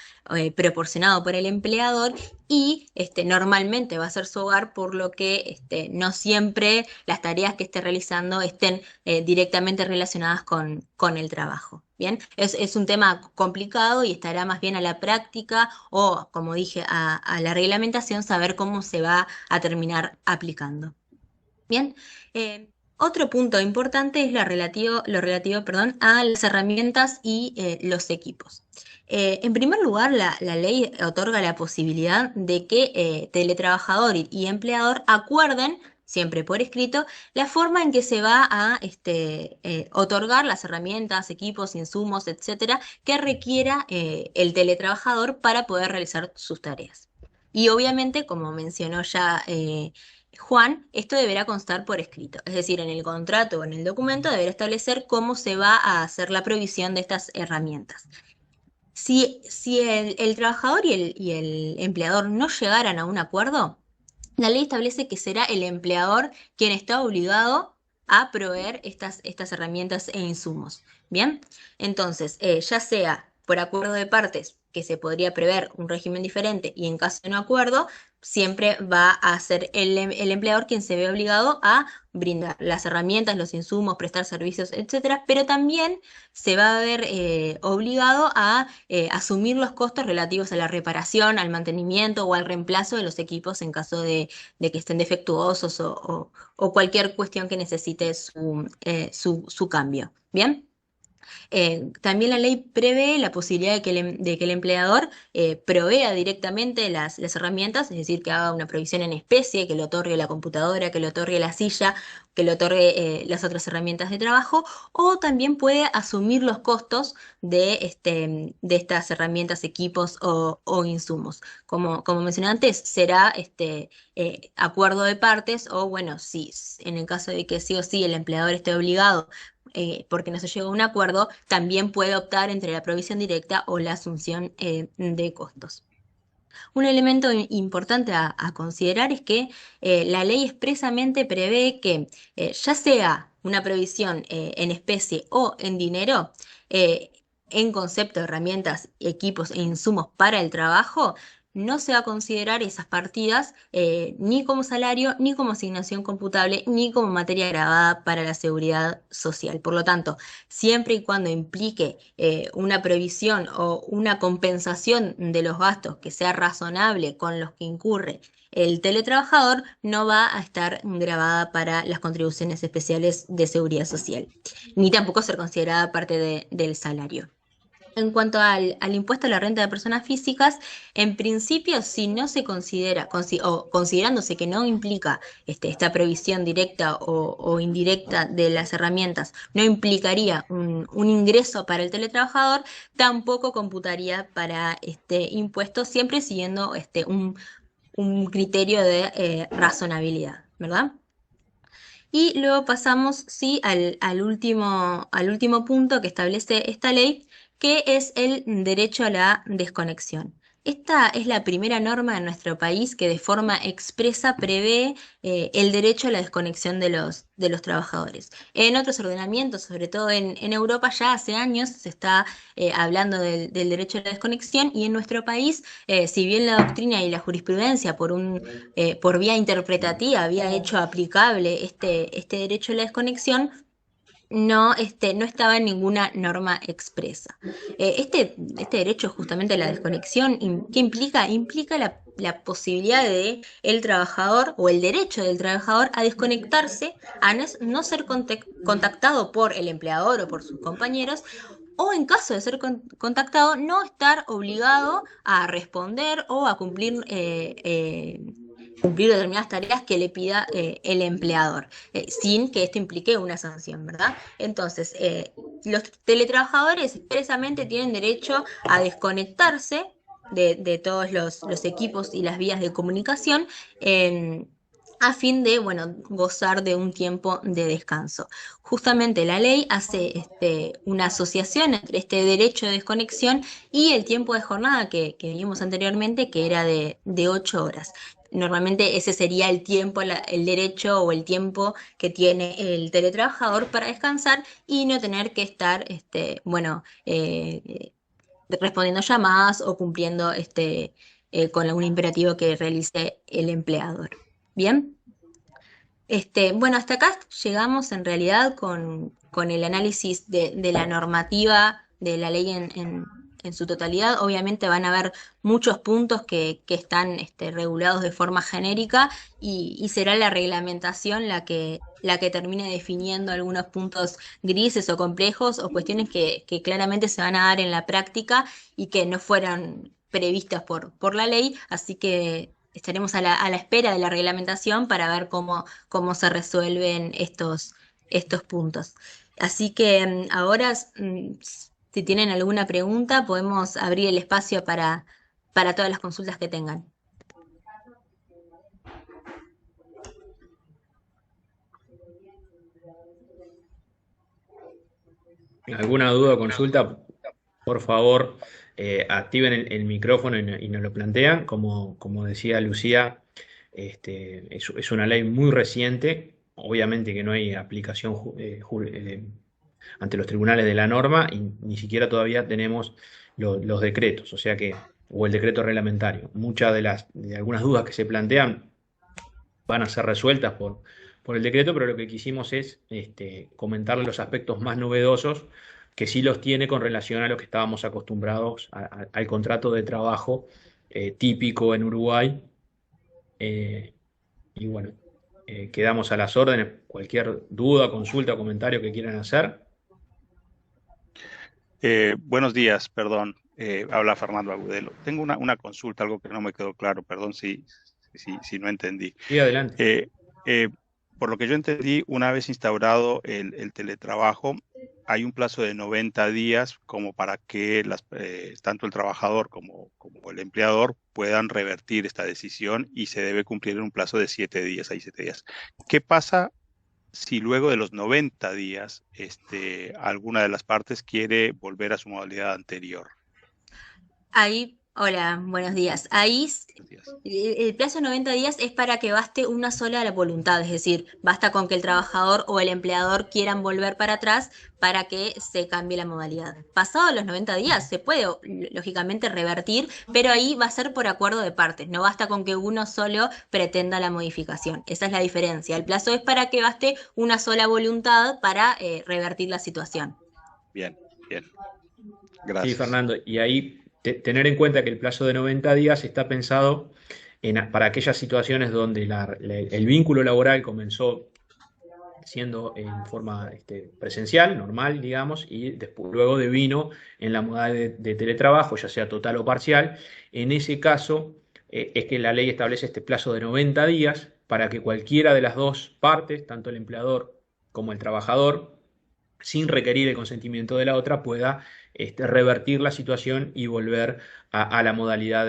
proporcionado por el empleador y normalmente va a ser su hogar, por lo que no siempre las tareas que esté realizando estén directamente relacionadas con el trabajo. Bien, es un tema complicado y estará más bien a la práctica o, como dije, a la reglamentación, saber cómo se va a terminar aplicando. Bien, otro punto importante es lo relativo, perdón, a las herramientas y los equipos. En primer lugar, la ley otorga la posibilidad de que teletrabajador y empleador acuerden, siempre por escrito, la forma en que se va a otorgar las herramientas, equipos, insumos, etcétera, que requiera el teletrabajador para poder realizar sus tareas. Y obviamente, como mencionó ya Juan, esto deberá constar por escrito, es decir, en el contrato o en el documento deberá establecer cómo se va a hacer la provisión de estas herramientas. Si el trabajador y el empleador no llegaran a un acuerdo, la ley establece que será el empleador quien está obligado a proveer estas herramientas e insumos. Bien, entonces, ya sea por acuerdo de partes, que se podría prever un régimen diferente, y en caso de no acuerdo, siempre va a ser el empleador quien se ve obligado a brindar las herramientas, los insumos, prestar servicios, etcétera, pero también se va a ver obligado a asumir los costos relativos a la reparación, al mantenimiento o al reemplazo de los equipos en caso de que estén defectuosos o cualquier cuestión que necesite su cambio. ¿Bien? También la ley prevé la posibilidad de que el empleador provea directamente las herramientas, es decir, que haga una provisión en especie, que le otorgue la computadora, que le otorgue la silla, que le otorgue las otras herramientas de trabajo, o también puede asumir los costos de estas herramientas, equipos o insumos. Como mencioné antes, será acuerdo de partes o, bueno, si en el caso de que sí o sí el empleador esté obligado porque no se llegó a un acuerdo, también puede optar entre la provisión directa o la asunción de costos. Un elemento importante a considerar es que la ley expresamente prevé que ya sea una provisión en especie o en dinero, en concepto de herramientas, equipos e insumos para el trabajo, no se va a considerar esas partidas ni como salario, ni como asignación computable, ni como materia grabada para la seguridad social. Por lo tanto, siempre y cuando implique una previsión o una compensación de los gastos que sea razonable con los que incurre el teletrabajador, no va a estar grabada para las contribuciones especiales de seguridad social, ni tampoco ser considerada parte del salario. En cuanto al impuesto a la renta de personas físicas, en principio, si no se considera, o considerándose que no implica esta previsión directa o indirecta de las herramientas, no implicaría un ingreso para el teletrabajador, tampoco computaría para este impuesto, siempre siguiendo un criterio de razonabilidad, ¿verdad? Y luego pasamos, sí, al último punto que establece esta ley, que es el derecho a la desconexión. Esta es la primera norma en nuestro país que de forma expresa prevé el derecho a la desconexión de los trabajadores. En otros ordenamientos, sobre todo en Europa, ya hace años se está hablando del derecho a la desconexión, y en nuestro país, si bien la doctrina y la jurisprudencia por vía interpretativa había hecho aplicable este derecho a la desconexión, no estaba en ninguna norma expresa. Este derecho justamente a la desconexión, ¿qué implica? Implica la posibilidad de el trabajador o el derecho del trabajador a desconectarse, a no ser contactado por el empleador o por sus compañeros, o en caso de ser contactado, no estar obligado a responder o a cumplir determinadas tareas que le pida el empleador, sin que esto implique una sanción, ¿verdad? Entonces, los teletrabajadores expresamente tienen derecho a desconectarse de todos los equipos y las vías de comunicación, a fin de, bueno, gozar de un tiempo de descanso. Justamente la ley hace una asociación entre este derecho de desconexión y el tiempo de jornada que vimos anteriormente, que era de 8 horas. Normalmente ese sería el tiempo, el derecho o el tiempo que tiene el teletrabajador para descansar y no tener que estar, bueno, respondiendo llamadas o cumpliendo con algún imperativo que realice el empleador. ¿Bien? Bueno, hasta acá llegamos en realidad con el análisis de la normativa de la ley en su totalidad. Obviamente van a haber muchos puntos que están regulados de forma genérica, y será la reglamentación la que termine definiendo algunos puntos grises o complejos o cuestiones que claramente se van a dar en la práctica y que no fueran previstas por la ley. Así que estaremos a la espera de la reglamentación para ver cómo se resuelven estos puntos. Así que ahora, si tienen alguna pregunta, podemos abrir el espacio para todas las consultas que tengan. ¿Alguna duda o consulta? Por favor, activen el micrófono y nos lo plantean. Como decía Lucía, es una ley muy reciente. Obviamente que no hay aplicación ante los tribunales de la norma, y ni siquiera todavía tenemos los decretos, o el decreto reglamentario. Muchas de algunas dudas que se plantean van a ser resueltas por el decreto, pero lo que quisimos es comentarle los aspectos más novedosos que sí los tiene con relación a lo que estábamos acostumbrados al contrato de trabajo típico en Uruguay. Y bueno, quedamos a las órdenes. Cualquier duda, consulta o comentario que quieran hacer. Buenos días, perdón. Habla Fernando Agudelo. Tengo una consulta, algo que no me quedó claro, perdón si no entendí. Sí, adelante. Por lo que yo entendí, una vez instaurado el teletrabajo, hay un plazo de 90 días como para que tanto el trabajador como el empleador puedan revertir esta decisión y se debe cumplir en un plazo de 7 días. Hay 7 días. ¿Qué pasa si luego de los 90 días alguna de las partes quiere volver a su modalidad anterior? Ahí, hola, buenos días. Ahí el plazo de 90 días es para que baste una sola la voluntad, es decir, basta con que el trabajador o el empleador quieran volver para atrás para que se cambie la modalidad. Pasados los 90 días se puede, lógicamente, revertir, pero ahí va a ser por acuerdo de partes, no basta con que uno solo pretenda la modificación. Esa es la diferencia. El plazo es para que baste una sola voluntad para revertir la situación. Bien, bien. Gracias. Sí, Fernando, y ahí tener en cuenta que el plazo de 90 días está pensado para aquellas situaciones donde el vínculo laboral comenzó siendo en forma presencial, normal, digamos, y después, luego devino en la modalidad de teletrabajo, ya sea total o parcial. En ese caso, es que la ley establece este plazo de 90 días para que cualquiera de las dos partes, tanto el empleador como el trabajador, sin requerir el consentimiento de la otra, pueda revertir la situación y volver a la modalidad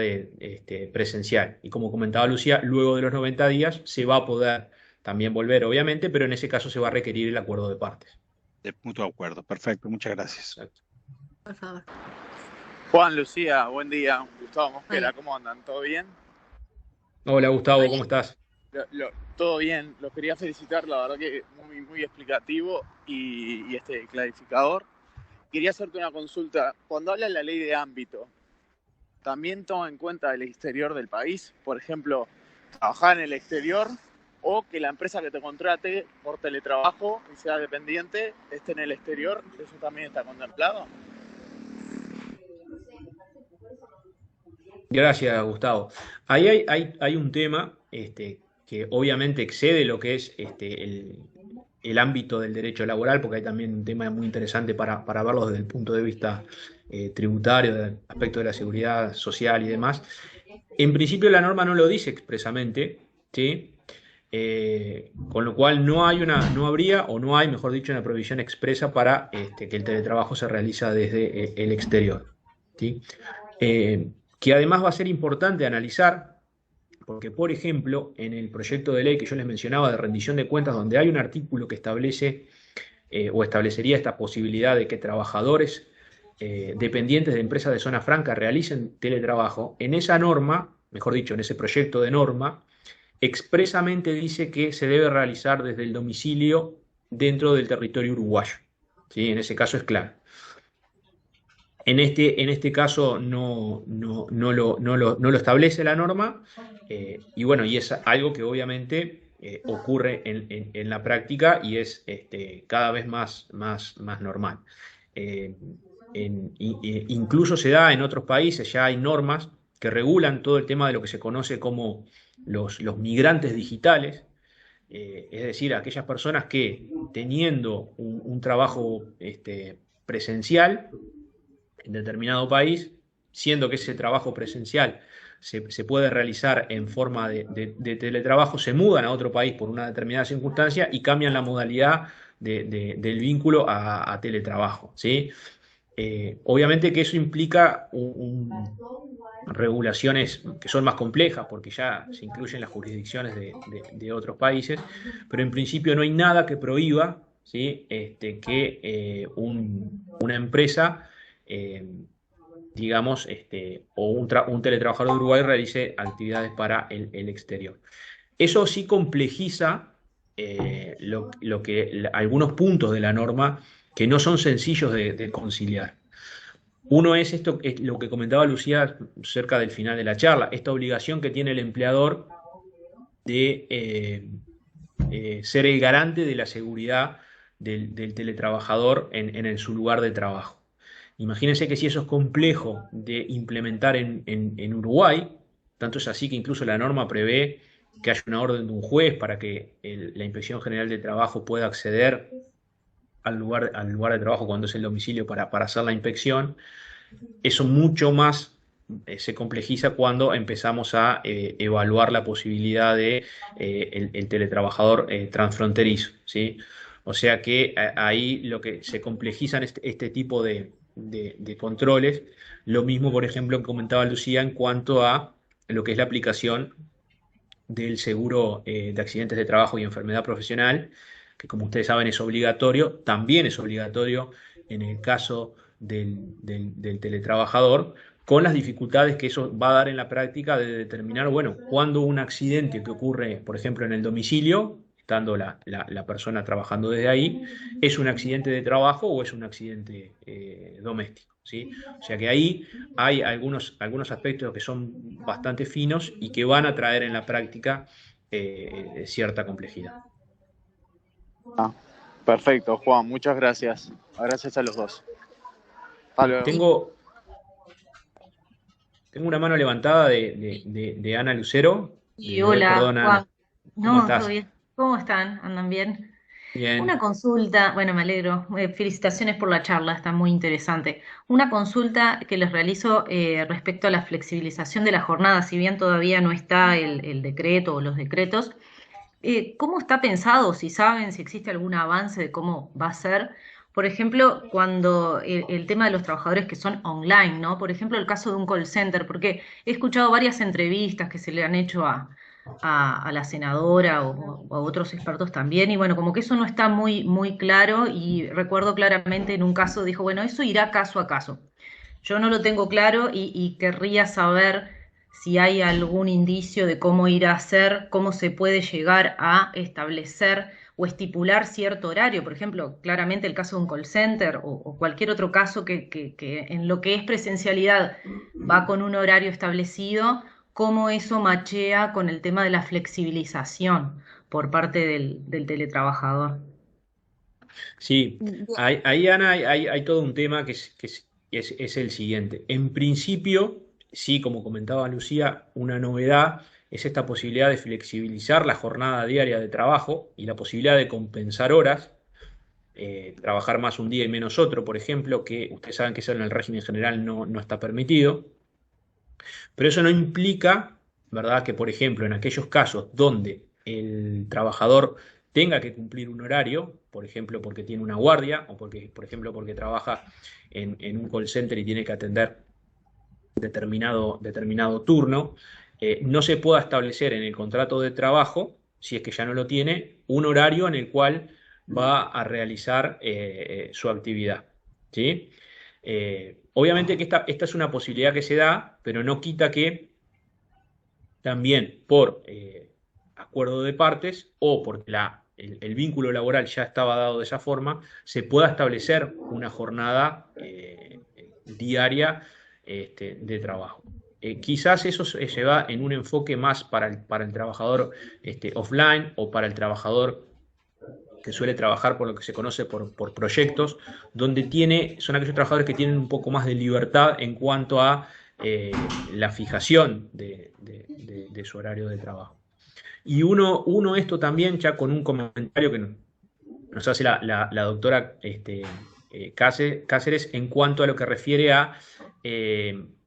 presencial. Y como comentaba Lucía, luego de los 90 días se va a poder también volver, obviamente, pero en ese caso se va a requerir el acuerdo de partes. De mutuo acuerdo. Perfecto, muchas gracias. Exacto. Por favor. Juan, Lucía, buen día. Gustavo Mosquera, ¿cómo andan? ¿Todo bien? Hola Gustavo, Hola. ¿cómo estás? Todo bien, los quería felicitar, la verdad que muy explicativo y clarificador. Quería hacerte una consulta. Cuando habla la ley de ámbito, ¿también toma en cuenta el exterior del país? Por ejemplo, trabajar en el exterior o que la empresa que te contrate por teletrabajo y sea dependiente esté en el exterior. ¿Eso también está contemplado? Gracias, Gustavo. Ahí hay un tema que obviamente excede lo que es el ámbito del derecho laboral, porque hay también un tema muy interesante para verlo desde el punto de vista tributario, del aspecto de la seguridad social y demás. En principio la norma no lo dice expresamente, ¿sí? Con lo cual no habría, o no hay, mejor dicho, una prohibición expresa para que el teletrabajo se realiza desde el exterior, ¿sí? Que además va a ser importante analizar, porque por ejemplo, en el proyecto de ley que yo les mencionaba de rendición de cuentas, donde hay un artículo que establece o establecería esta posibilidad de que trabajadores dependientes de empresas de zona franca realicen teletrabajo, en esa norma, mejor dicho, en ese proyecto de norma, expresamente dice que se debe realizar desde el domicilio dentro del territorio uruguayo, ¿sí? En ese caso es claro. En este caso no lo establece la norma, y bueno, y es algo que obviamente ocurre en la práctica y es cada vez más normal. Incluso se da en otros países, ya hay normas que regulan todo el tema de lo que se conoce como los migrantes digitales, es decir, aquellas personas que teniendo un trabajo presencial en determinado país, siendo que ese trabajo presencial se puede realizar en forma de teletrabajo, se mudan a otro país por una determinada circunstancia y cambian la modalidad del vínculo a teletrabajo, ¿sí? Obviamente que eso implica regulaciones que son más complejas porque ya se incluyen las jurisdicciones de otros países, pero en principio no hay nada que prohíba, ¿sí? Que una empresa digamos, o un teletrabajador de Uruguay realice actividades para el exterior. Eso sí complejiza algunos puntos de la norma que no son sencillos de conciliar. Uno es esto, es lo que comentaba Lucía cerca del final de la charla, esta obligación que tiene el empleador de ser el garante de la seguridad del teletrabajador en su lugar de trabajo. Imagínense que si eso es complejo de implementar en Uruguay, tanto es así que incluso la norma prevé que haya una orden de un juez para que la Inspección General de Trabajo pueda acceder al lugar de trabajo cuando es el domicilio para hacer la inspección. Eso mucho más se complejiza cuando empezamos a evaluar la posibilidad de el teletrabajador transfronterizo, ¿sí? O sea que ahí lo que se complejizan este tipo de controles. Lo mismo, por ejemplo, que comentaba Lucía en cuanto a lo que es la aplicación del seguro de accidentes de trabajo y enfermedad profesional, que como ustedes saben es obligatorio, también es obligatorio en el caso del teletrabajador, con las dificultades que eso va a dar en la práctica de determinar, bueno, cuándo un accidente que ocurre, por ejemplo, en el domicilio, estando la persona trabajando desde ahí, es un accidente de trabajo o es un accidente doméstico, ¿sí? O sea que ahí hay algunos aspectos que son bastante finos y que van a traer en la práctica cierta complejidad. Perfecto, Juan, muchas gracias. Gracias a los dos. Hasta luego. Tengo una mano levantada de Ana Lucero. Y hola, Perdón, Juan. Ana. ¿Cómo estás? Todo bien. ¿Cómo están? ¿Andan bien? Bien. Una consulta, bueno, me alegro. Felicitaciones por la charla, está muy interesante. Una consulta que les realizo respecto a la flexibilización de la jornada, si bien todavía no está el decreto o los decretos, ¿cómo está pensado? Si saben, si existe algún avance de cómo va a ser. Por ejemplo, cuando el tema de los trabajadores que son online, ¿no? Por ejemplo, el caso de un call center, porque he escuchado varias entrevistas que se le han hecho a la senadora o a otros expertos también, y bueno, como que eso no está muy claro, y recuerdo claramente en un caso dijo, bueno, eso irá caso a caso. Yo no lo tengo claro y querría saber si hay algún indicio de cómo ir a hacer, cómo se puede llegar a establecer o estipular cierto horario. Por ejemplo, claramente el caso de un call center o cualquier otro caso que en lo que es presencialidad va con un horario establecido, cómo eso machea con el tema de la flexibilización por parte del teletrabajador. Sí, ahí Ana, hay todo un tema que es el siguiente. En principio, sí, como comentaba Lucía, una novedad es esta posibilidad de flexibilizar la jornada diaria de trabajo y la posibilidad de compensar horas, trabajar más un día y menos otro, por ejemplo, que ustedes saben que eso en el régimen general no está permitido. Pero eso no implica, ¿verdad?, que, por ejemplo, en aquellos casos donde el trabajador tenga que cumplir un horario, por ejemplo, porque tiene una guardia o porque, por ejemplo, porque trabaja en un call center y tiene que atender determinado turno, no se pueda establecer en el contrato de trabajo, si es que ya no lo tiene, un horario en el cual va a realizar su actividad, ¿sí? Obviamente que esta es una posibilidad que se da, pero no quita que también por acuerdo de partes o porque el vínculo laboral ya estaba dado de esa forma, se pueda establecer una jornada diaria de trabajo. Quizás eso se va en un enfoque más para el trabajador offline o para el trabajador que suele trabajar por lo que se conoce por proyectos, donde son aquellos trabajadores que tienen un poco más de libertad en cuanto a la fijación de su horario de trabajo. Y uno esto también, ya con un comentario que nos hace la doctora Cáceres en cuanto a lo que refiere a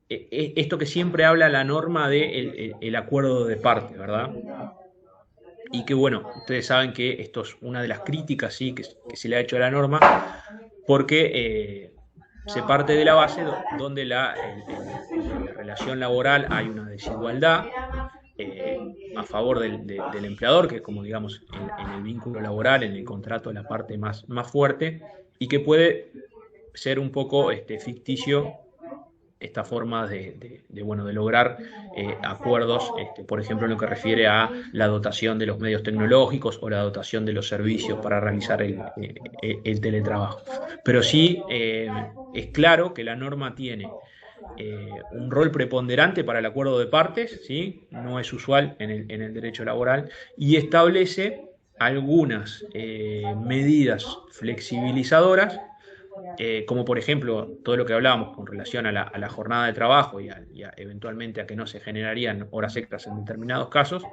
esto que siempre habla la norma del acuerdo de parte, ¿verdad? Y que bueno, ustedes saben que esto es una de las críticas, ¿sí?, que se le ha hecho a la norma, porque se parte de la base donde en la relación laboral hay una desigualdad a favor del empleador, que es como digamos en el vínculo laboral, en el contrato, la parte más fuerte, y que puede ser un poco ficticio esta forma de lograr acuerdos, por ejemplo, en lo que refiere a la dotación de los medios tecnológicos o la dotación de los servicios para realizar el teletrabajo. Pero sí es claro que la norma tiene un rol preponderante para el acuerdo de partes, ¿sí? No es usual en el derecho laboral, y establece algunas medidas flexibilizadoras, como por ejemplo todo lo que hablábamos con relación a la jornada de trabajo y eventualmente a que no se generarían horas extras en determinados casos,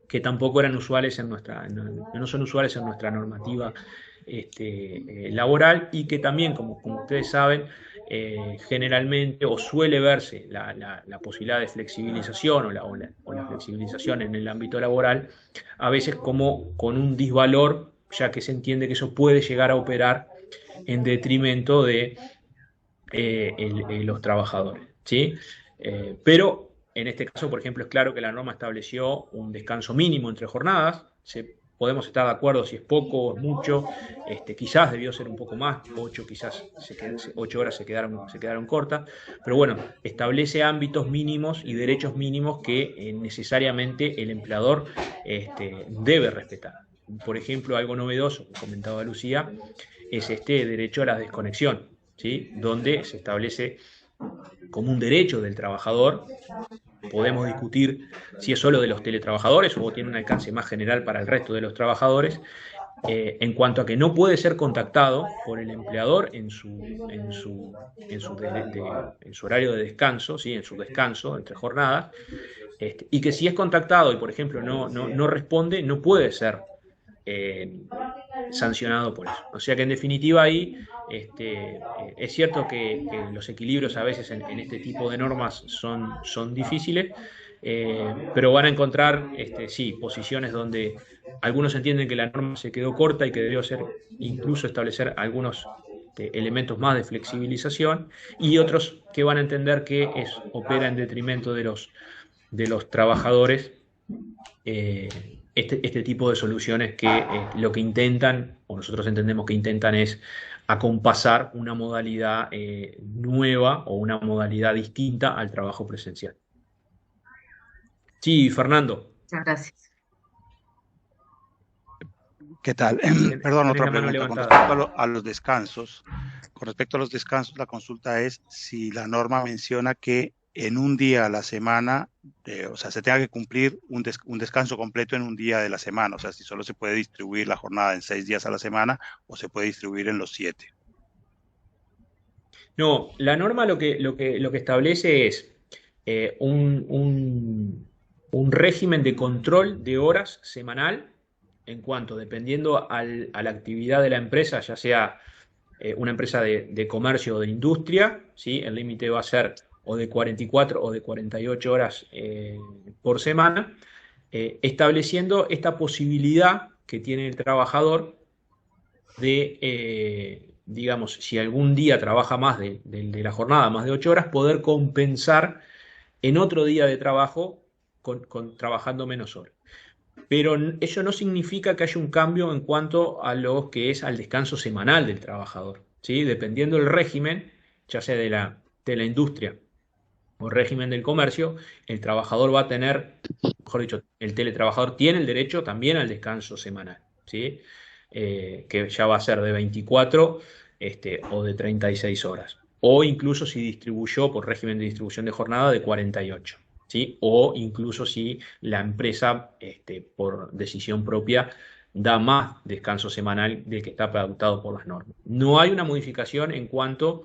que tampoco eran usuales no son usuales en nuestra normativa laboral, y que también, como ustedes saben, generalmente o suele verse la posibilidad de flexibilización o la flexibilización en el ámbito laboral, a veces como con un disvalor ya que se entiende que eso puede llegar a operar en detrimento de los trabajadores, ¿sí? Pero en este caso, por ejemplo, es claro que la norma estableció un descanso mínimo entre jornadas. Podemos estar de acuerdo si es poco o es mucho. Quizás debió ser un poco más, 8 quizás 8 horas se quedaron cortas, pero bueno, establece ámbitos mínimos y derechos mínimos que necesariamente el empleador debe respetar. Por ejemplo, algo novedoso que comentaba Lucía es este derecho a la desconexión, ¿sí? Donde se establece como un derecho del trabajador. Podemos discutir si es solo de los teletrabajadores o tiene un alcance más general para el resto de los trabajadores, en cuanto a que no puede ser contactado por el empleador en su horario de descanso, ¿sí? En su descanso entre jornadas, y que si es contactado y, por ejemplo, no responde, no puede ser sancionado por eso. O sea que en definitiva ahí es cierto que los equilibrios a veces en este tipo de normas son difíciles, pero van a encontrar sí, posiciones donde algunos entienden que la norma se quedó corta y que debió ser incluso establecer algunos elementos más de flexibilización, y otros que van a entender que opera en detrimento de los trabajadores este tipo de soluciones que lo que intentan, o nosotros entendemos que intentan, es acompasar una modalidad nueva o una modalidad distinta al trabajo presencial. Sí, Fernando. Muchas gracias. ¿Qué tal? Perdón, otra pregunta. Con respecto a los descansos, la consulta es si la norma menciona que en un día a la semana, o sea, se tenga que cumplir un descanso completo en un día de la semana. O sea, si solo se puede distribuir la jornada en 6 días a la semana o se puede distribuir en los 7. No, la norma lo que establece es un régimen de control de horas semanal en cuanto, dependiendo a la actividad de la empresa, ya sea una empresa de comercio o de industria, ¿sí? El límite va a ser o de 44 o de 48 horas por semana, estableciendo esta posibilidad que tiene el trabajador de, digamos, si algún día trabaja más de la jornada, más de 8 horas, poder compensar en otro día de trabajo trabajando menos horas. Pero eso no significa que haya un cambio en cuanto a lo que es al descanso semanal del trabajador, ¿sí? Dependiendo del régimen, ya sea de la industria o el régimen del comercio, el trabajador va a tener, mejor dicho, el teletrabajador tiene el derecho también al descanso semanal, ¿sí? Que ya va a ser de 24 o de 36 horas. O incluso si distribuyó por régimen de distribución de jornada de 48. ¿Sí? O incluso si la empresa, por decisión propia, da más descanso semanal del que está pautado por las normas. No hay una modificación en cuanto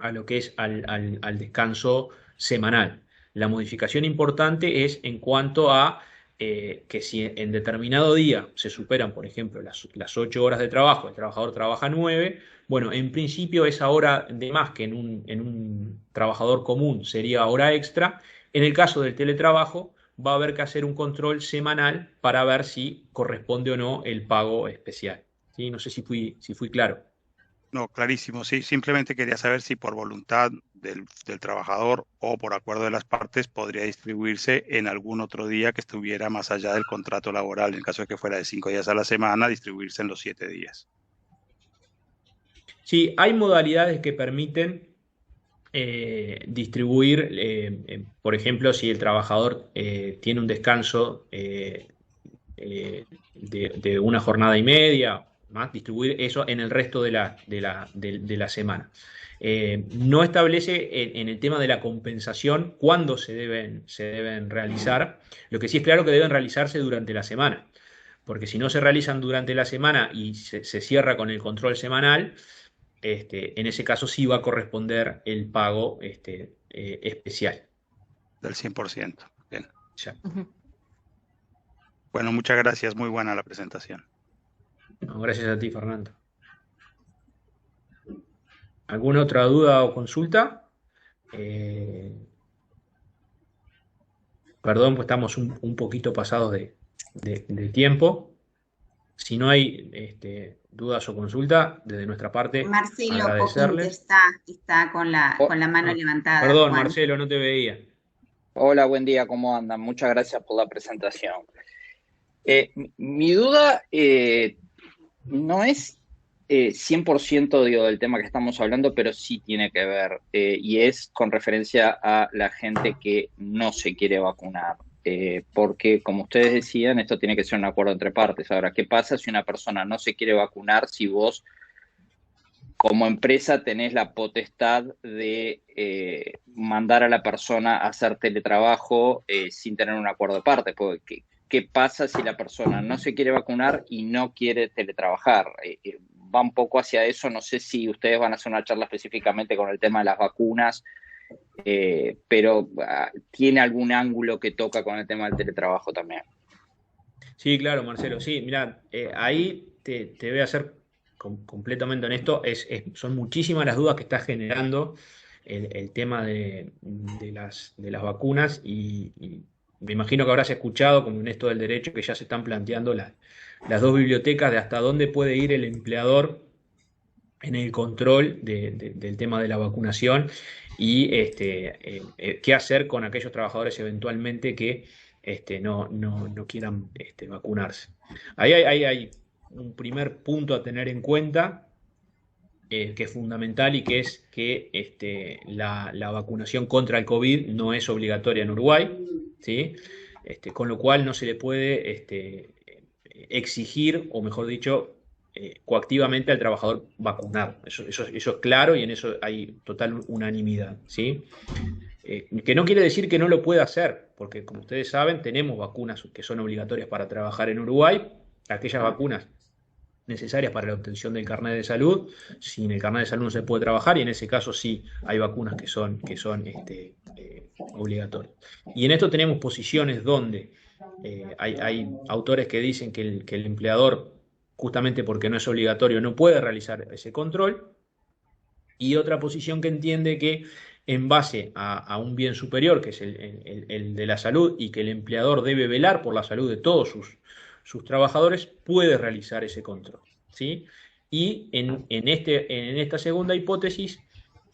a lo que es al descanso semanal. La modificación importante es en cuanto a que si en determinado día se superan, por ejemplo, las 8 horas de trabajo, el trabajador trabaja 9, bueno, en principio esa hora de más que en un trabajador común sería hora extra. En el caso del teletrabajo, va a haber que hacer un control semanal para ver si corresponde o no el pago especial. ¿Sí? No sé si fui claro. No, clarísimo, sí. Simplemente quería saber si por voluntad del trabajador o por acuerdo de las partes podría distribuirse en algún otro día que estuviera más allá del contrato laboral. En caso de que fuera de 5 días a la semana, distribuirse en los 7 días. Sí, hay modalidades que permiten distribuir, por ejemplo, si el trabajador tiene un descanso de una jornada y media, más, distribuir eso en el resto de la semana. No establece en el tema de la compensación cuándo se deben realizar. Lo que sí es claro que deben realizarse durante la semana, porque si no se realizan durante la semana y se cierra con el control semanal, en ese caso sí va a corresponder el pago especial. Del 100%. Bien. Ya. Bueno, muchas gracias. Muy buena la presentación. No, gracias a ti, Fernando. ¿Alguna otra duda o consulta? Perdón, pues estamos un poquito pasados de tiempo. Si no hay dudas o consulta, desde nuestra parte, Marcelo agradecerles. está con la mano levantada, Perdón, Juan. Marcelo, no te veía. Hola, buen día, ¿cómo andan? Muchas gracias por la presentación. Mi duda no es 100% digo, del tema que estamos hablando, pero sí tiene que ver, y es con referencia a la gente que no se quiere vacunar. Porque, como ustedes decían, esto tiene que ser un acuerdo entre partes. Ahora, ¿qué pasa si una persona no se quiere vacunar si vos, como empresa, tenés la potestad de mandar a la persona a hacer teletrabajo sin tener un acuerdo de parte? Porque, ¿qué pasa si la persona no se quiere vacunar y no quiere teletrabajar? Va un poco hacia eso. No sé si ustedes van a hacer una charla específicamente con el tema de las vacunas, pero ¿tiene algún ángulo que toca con el tema del teletrabajo también? Sí, claro, Marcelo. Sí, mira, ahí te voy a ser completamente honesto. Son muchísimas las dudas que está generando el tema de las vacunas y me imagino que habrás escuchado, como en esto del derecho, que ya se están planteando las dos bibliotecas de hasta dónde puede ir el empleador en el control del tema de la vacunación y qué hacer con aquellos trabajadores eventualmente que no quieran vacunarse. Ahí hay un primer punto a tener en cuenta que es fundamental y que es que la vacunación contra el COVID no es obligatoria en Uruguay, ¿sí? Con lo cual no se le puede exigir, o mejor dicho, coactivamente al trabajador vacunar. Eso es claro y en eso hay total unanimidad, ¿sí? Que no quiere decir que no lo pueda hacer, porque como ustedes saben, tenemos vacunas que son obligatorias para trabajar en Uruguay, aquellas vacunas necesarias para la obtención del carnet de salud. Sin el carnet de salud no se puede trabajar y en ese caso sí hay vacunas que son obligatorias. Y en esto tenemos posiciones donde hay autores que dicen que el empleador, justamente porque no es obligatorio, no puede realizar ese control, y otra posición que entiende que en base a un bien superior, que es el de la salud, y que el empleador debe velar por la salud de todos sus trabajadores, puede realizar ese control, ¿sí? Y en esta segunda hipótesis,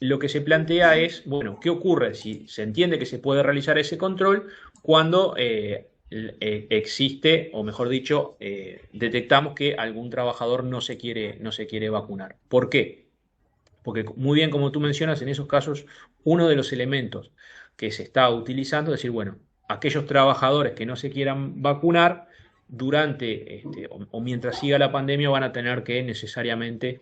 lo que se plantea es, bueno, ¿qué ocurre si se entiende que se puede realizar ese control cuando existe, o mejor dicho, detectamos que algún trabajador no se quiere vacunar? ¿Por qué? Porque muy bien, como tú mencionas, en esos casos, uno de los elementos que se está utilizando es decir, bueno, aquellos trabajadores que no se quieran vacunar durante o mientras siga la pandemia van a tener que necesariamente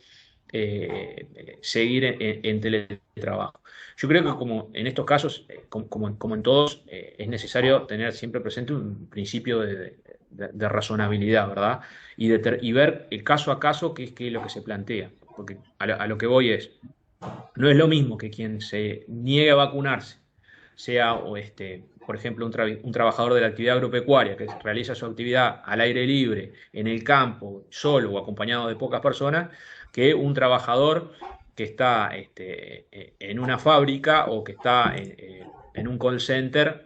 seguir en teletrabajo. Yo creo que como en estos casos, como en todos, es necesario tener siempre presente un principio de razonabilidad, ¿verdad? Y ver el caso a caso qué es lo que se plantea. Porque a lo que voy es, no es lo mismo que quien se niegue a vacunarse sea, por ejemplo, un trabajador de la actividad agropecuaria que realiza su actividad al aire libre, en el campo, solo o acompañado de pocas personas, que un trabajador que está en una fábrica o que está en un call center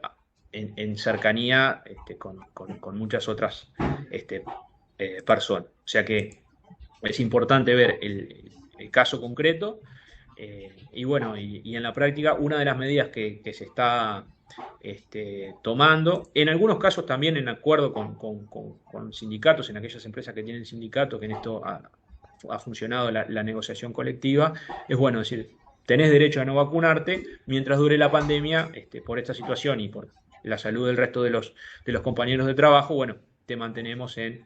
en cercanía con muchas otras personas. O sea que es importante ver el caso concreto y bueno, y en la práctica una de las medidas que se está tomando, en algunos casos también en acuerdo con sindicatos, en aquellas empresas que tienen sindicato, que en esto ha funcionado la negociación colectiva, es bueno decir, tenés derecho a no vacunarte mientras dure la pandemia, por esta situación y por la salud del resto de los compañeros de trabajo, bueno, te mantenemos en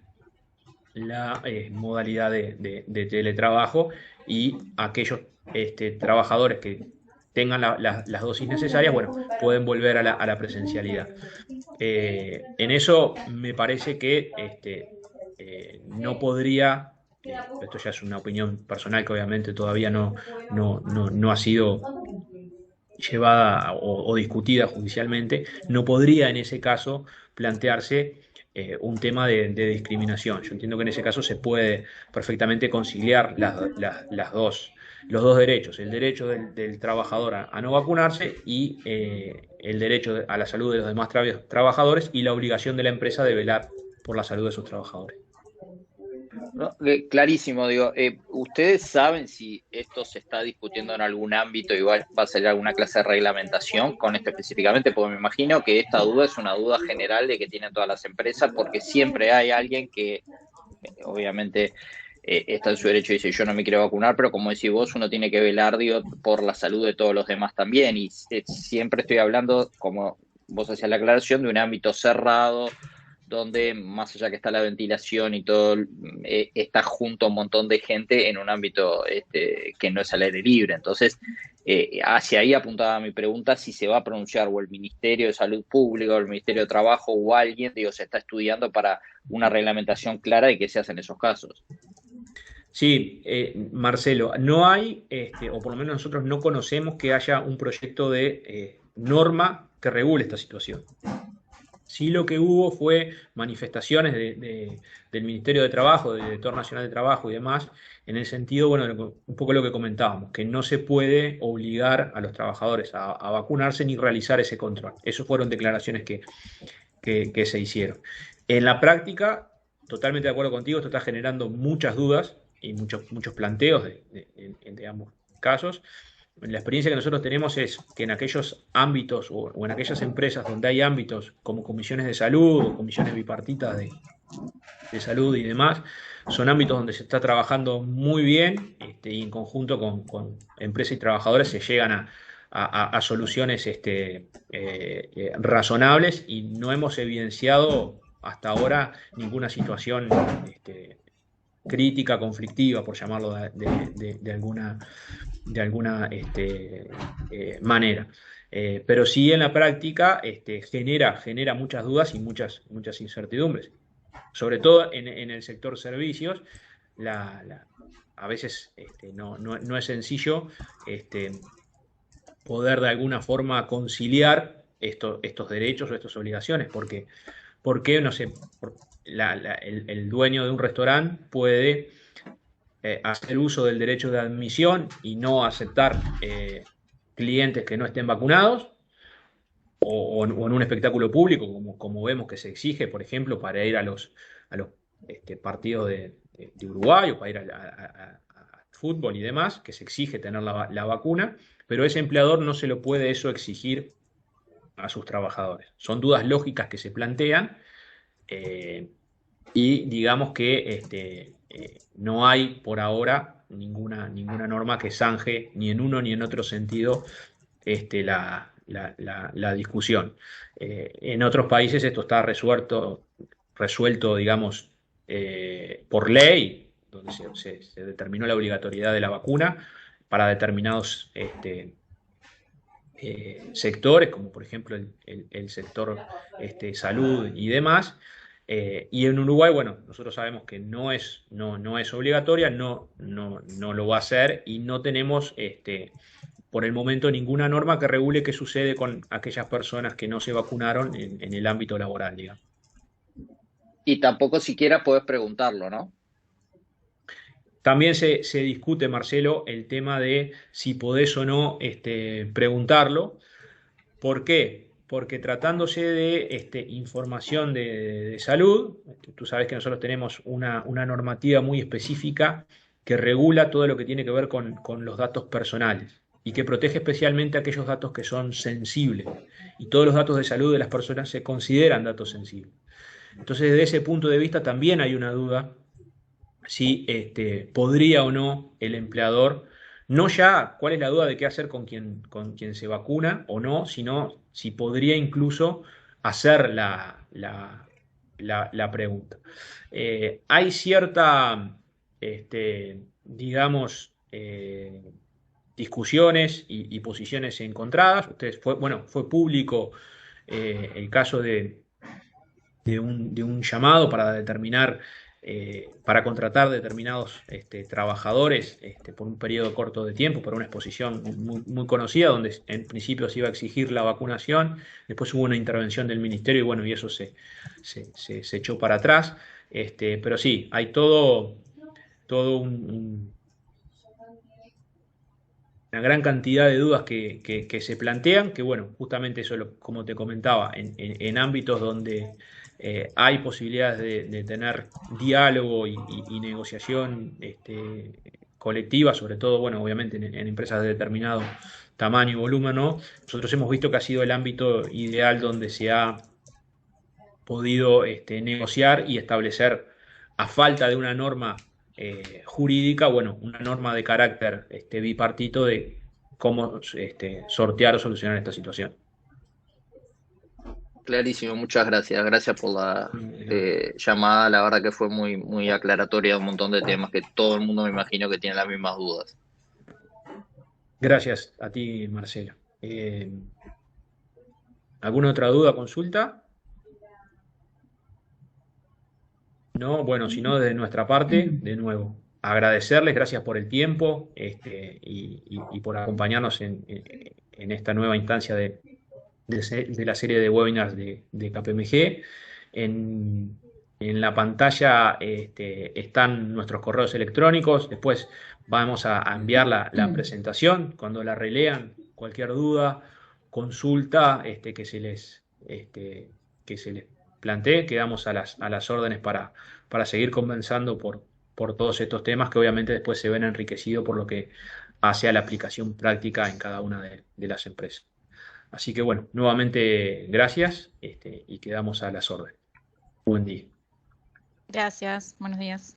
la modalidad de teletrabajo y aquellos trabajadores que tengan las dosis necesarias, bueno, pueden volver a la presencialidad. En eso me parece que no podría, esto ya es una opinión personal que obviamente todavía no ha sido llevada o discutida judicialmente, no podría en ese caso plantearse un tema de discriminación. Yo entiendo que en ese caso se puede perfectamente conciliar los dos derechos, el derecho del trabajador a no vacunarse y el derecho a la salud de los demás trabajadores y la obligación de la empresa de velar por la salud de sus trabajadores. No, clarísimo, digo, ¿ustedes saben si esto se está discutiendo en algún ámbito y va a salir alguna clase de reglamentación con esto específicamente? Porque me imagino que esta duda es una duda general de que tienen todas las empresas, porque siempre hay alguien que, obviamente, está en su derecho y dice, yo no me quiero vacunar, pero como decís vos, uno tiene que velar, digo, por la salud de todos los demás también. Y siempre estoy hablando, como vos hacías la aclaración, de un ámbito cerrado, donde más allá que está la ventilación y todo, está junto a un montón de gente en un ámbito que no es al aire libre. Entonces, hacia ahí apuntaba mi pregunta, si se va a pronunciar o el Ministerio de Salud Pública o el Ministerio de Trabajo o alguien, digo, se está estudiando para una reglamentación clara de qué se hace en esos casos. Sí, Marcelo, no hay, o por lo menos nosotros no conocemos que haya un proyecto de norma que regule esta situación. Sí, lo que hubo fue manifestaciones del Ministerio de Trabajo, del Director Nacional de Trabajo y demás, en el sentido, bueno, un poco lo que comentábamos, que no se puede obligar a los trabajadores a vacunarse ni realizar ese control. Esas fueron declaraciones que se hicieron. En la práctica, totalmente de acuerdo contigo, esto está generando muchas dudas y muchos planteos de ambos casos. La experiencia que nosotros tenemos es que en aquellos ámbitos o en aquellas empresas donde hay ámbitos como comisiones de salud o comisiones bipartitas de salud y demás, son ámbitos donde se está trabajando muy bien y en conjunto con empresas y trabajadores se llegan a soluciones razonables y no hemos evidenciado hasta ahora ninguna situación crítica, conflictiva, por llamarlo de alguna manera. Pero sí en la práctica genera muchas dudas y muchas incertidumbres. Sobre todo en el sector servicios, a veces no es sencillo poder de alguna forma conciliar estos derechos o estas obligaciones, porque no sé, el dueño de un restaurante puede hacer uso del derecho de admisión y no aceptar clientes que no estén vacunados, o en un espectáculo público, como vemos que se exige, por ejemplo, para ir a los partidos de Uruguay o para ir a fútbol y demás, que se exige tener la vacuna, pero ese empleador no se lo puede eso exigir a sus trabajadores. Son dudas lógicas que se plantean y digamos que no hay por ahora ninguna norma que zanje ni en uno ni en otro sentido la discusión. En otros países esto está resuelto digamos, por ley, donde se determinó la obligatoriedad de la vacuna para determinados sectores, como por ejemplo el sector salud y demás. Y en Uruguay, bueno, nosotros sabemos que no es obligatoria, no lo va a ser y no tenemos por el momento ninguna norma que regule qué sucede con aquellas personas que no se vacunaron en el ámbito laboral, digamos. Y tampoco siquiera puedes preguntarlo, ¿no? También se discute, Marcelo, el tema de si podés o no preguntarlo. ¿Por qué? Porque tratándose de información de salud, tú sabes que nosotros tenemos una normativa muy específica que regula todo lo que tiene que ver con los datos personales y que protege especialmente aquellos datos que son sensibles. Y todos los datos de salud de las personas se consideran datos sensibles. Entonces, desde ese punto de vista también hay una duda si podría o no el empleador, no ya cuál es la duda de qué hacer con quien se vacuna o no, sino si podría incluso hacer la pregunta. Hay cierta, digamos, discusiones y posiciones encontradas. Fue público el caso de un llamado para determinar, para contratar determinados trabajadores por un periodo corto de tiempo, por una exposición muy conocida, donde en principio se iba a exigir la vacunación, después hubo una intervención del ministerio y bueno, y eso se echó para atrás. Pero sí, hay todo una gran cantidad de dudas que se plantean, que bueno, justamente eso, como te comentaba, en ámbitos donde hay posibilidades de tener diálogo y negociación colectiva, sobre todo, bueno, obviamente en empresas de determinado tamaño y volumen, ¿no? Nosotros hemos visto que ha sido el ámbito ideal donde se ha podido negociar y establecer, a falta de una norma jurídica, bueno, una norma de carácter bipartito de cómo sortear o solucionar esta situación. Clarísimo, muchas gracias. Gracias por la llamada, la verdad que fue muy, muy aclaratoria de un montón de temas que todo el mundo me imagino que tiene las mismas dudas. Gracias a ti, Marcelo. ¿Alguna otra duda, consulta? No, bueno, si no, desde nuestra parte, de nuevo, agradecerles, gracias por el tiempo y por acompañarnos en esta nueva instancia de la serie de webinars de KPMG. En la pantalla están nuestros correos electrónicos. Después vamos a enviar la presentación. Cuando la relean, cualquier duda, consulta que se les plantee, quedamos a las órdenes para seguir conversando por todos estos temas que obviamente después se ven enriquecidos por lo que hace a la aplicación práctica en cada una de las empresas. Así que bueno, nuevamente gracias y quedamos a las órdenes. Buen día. Gracias, buenos días.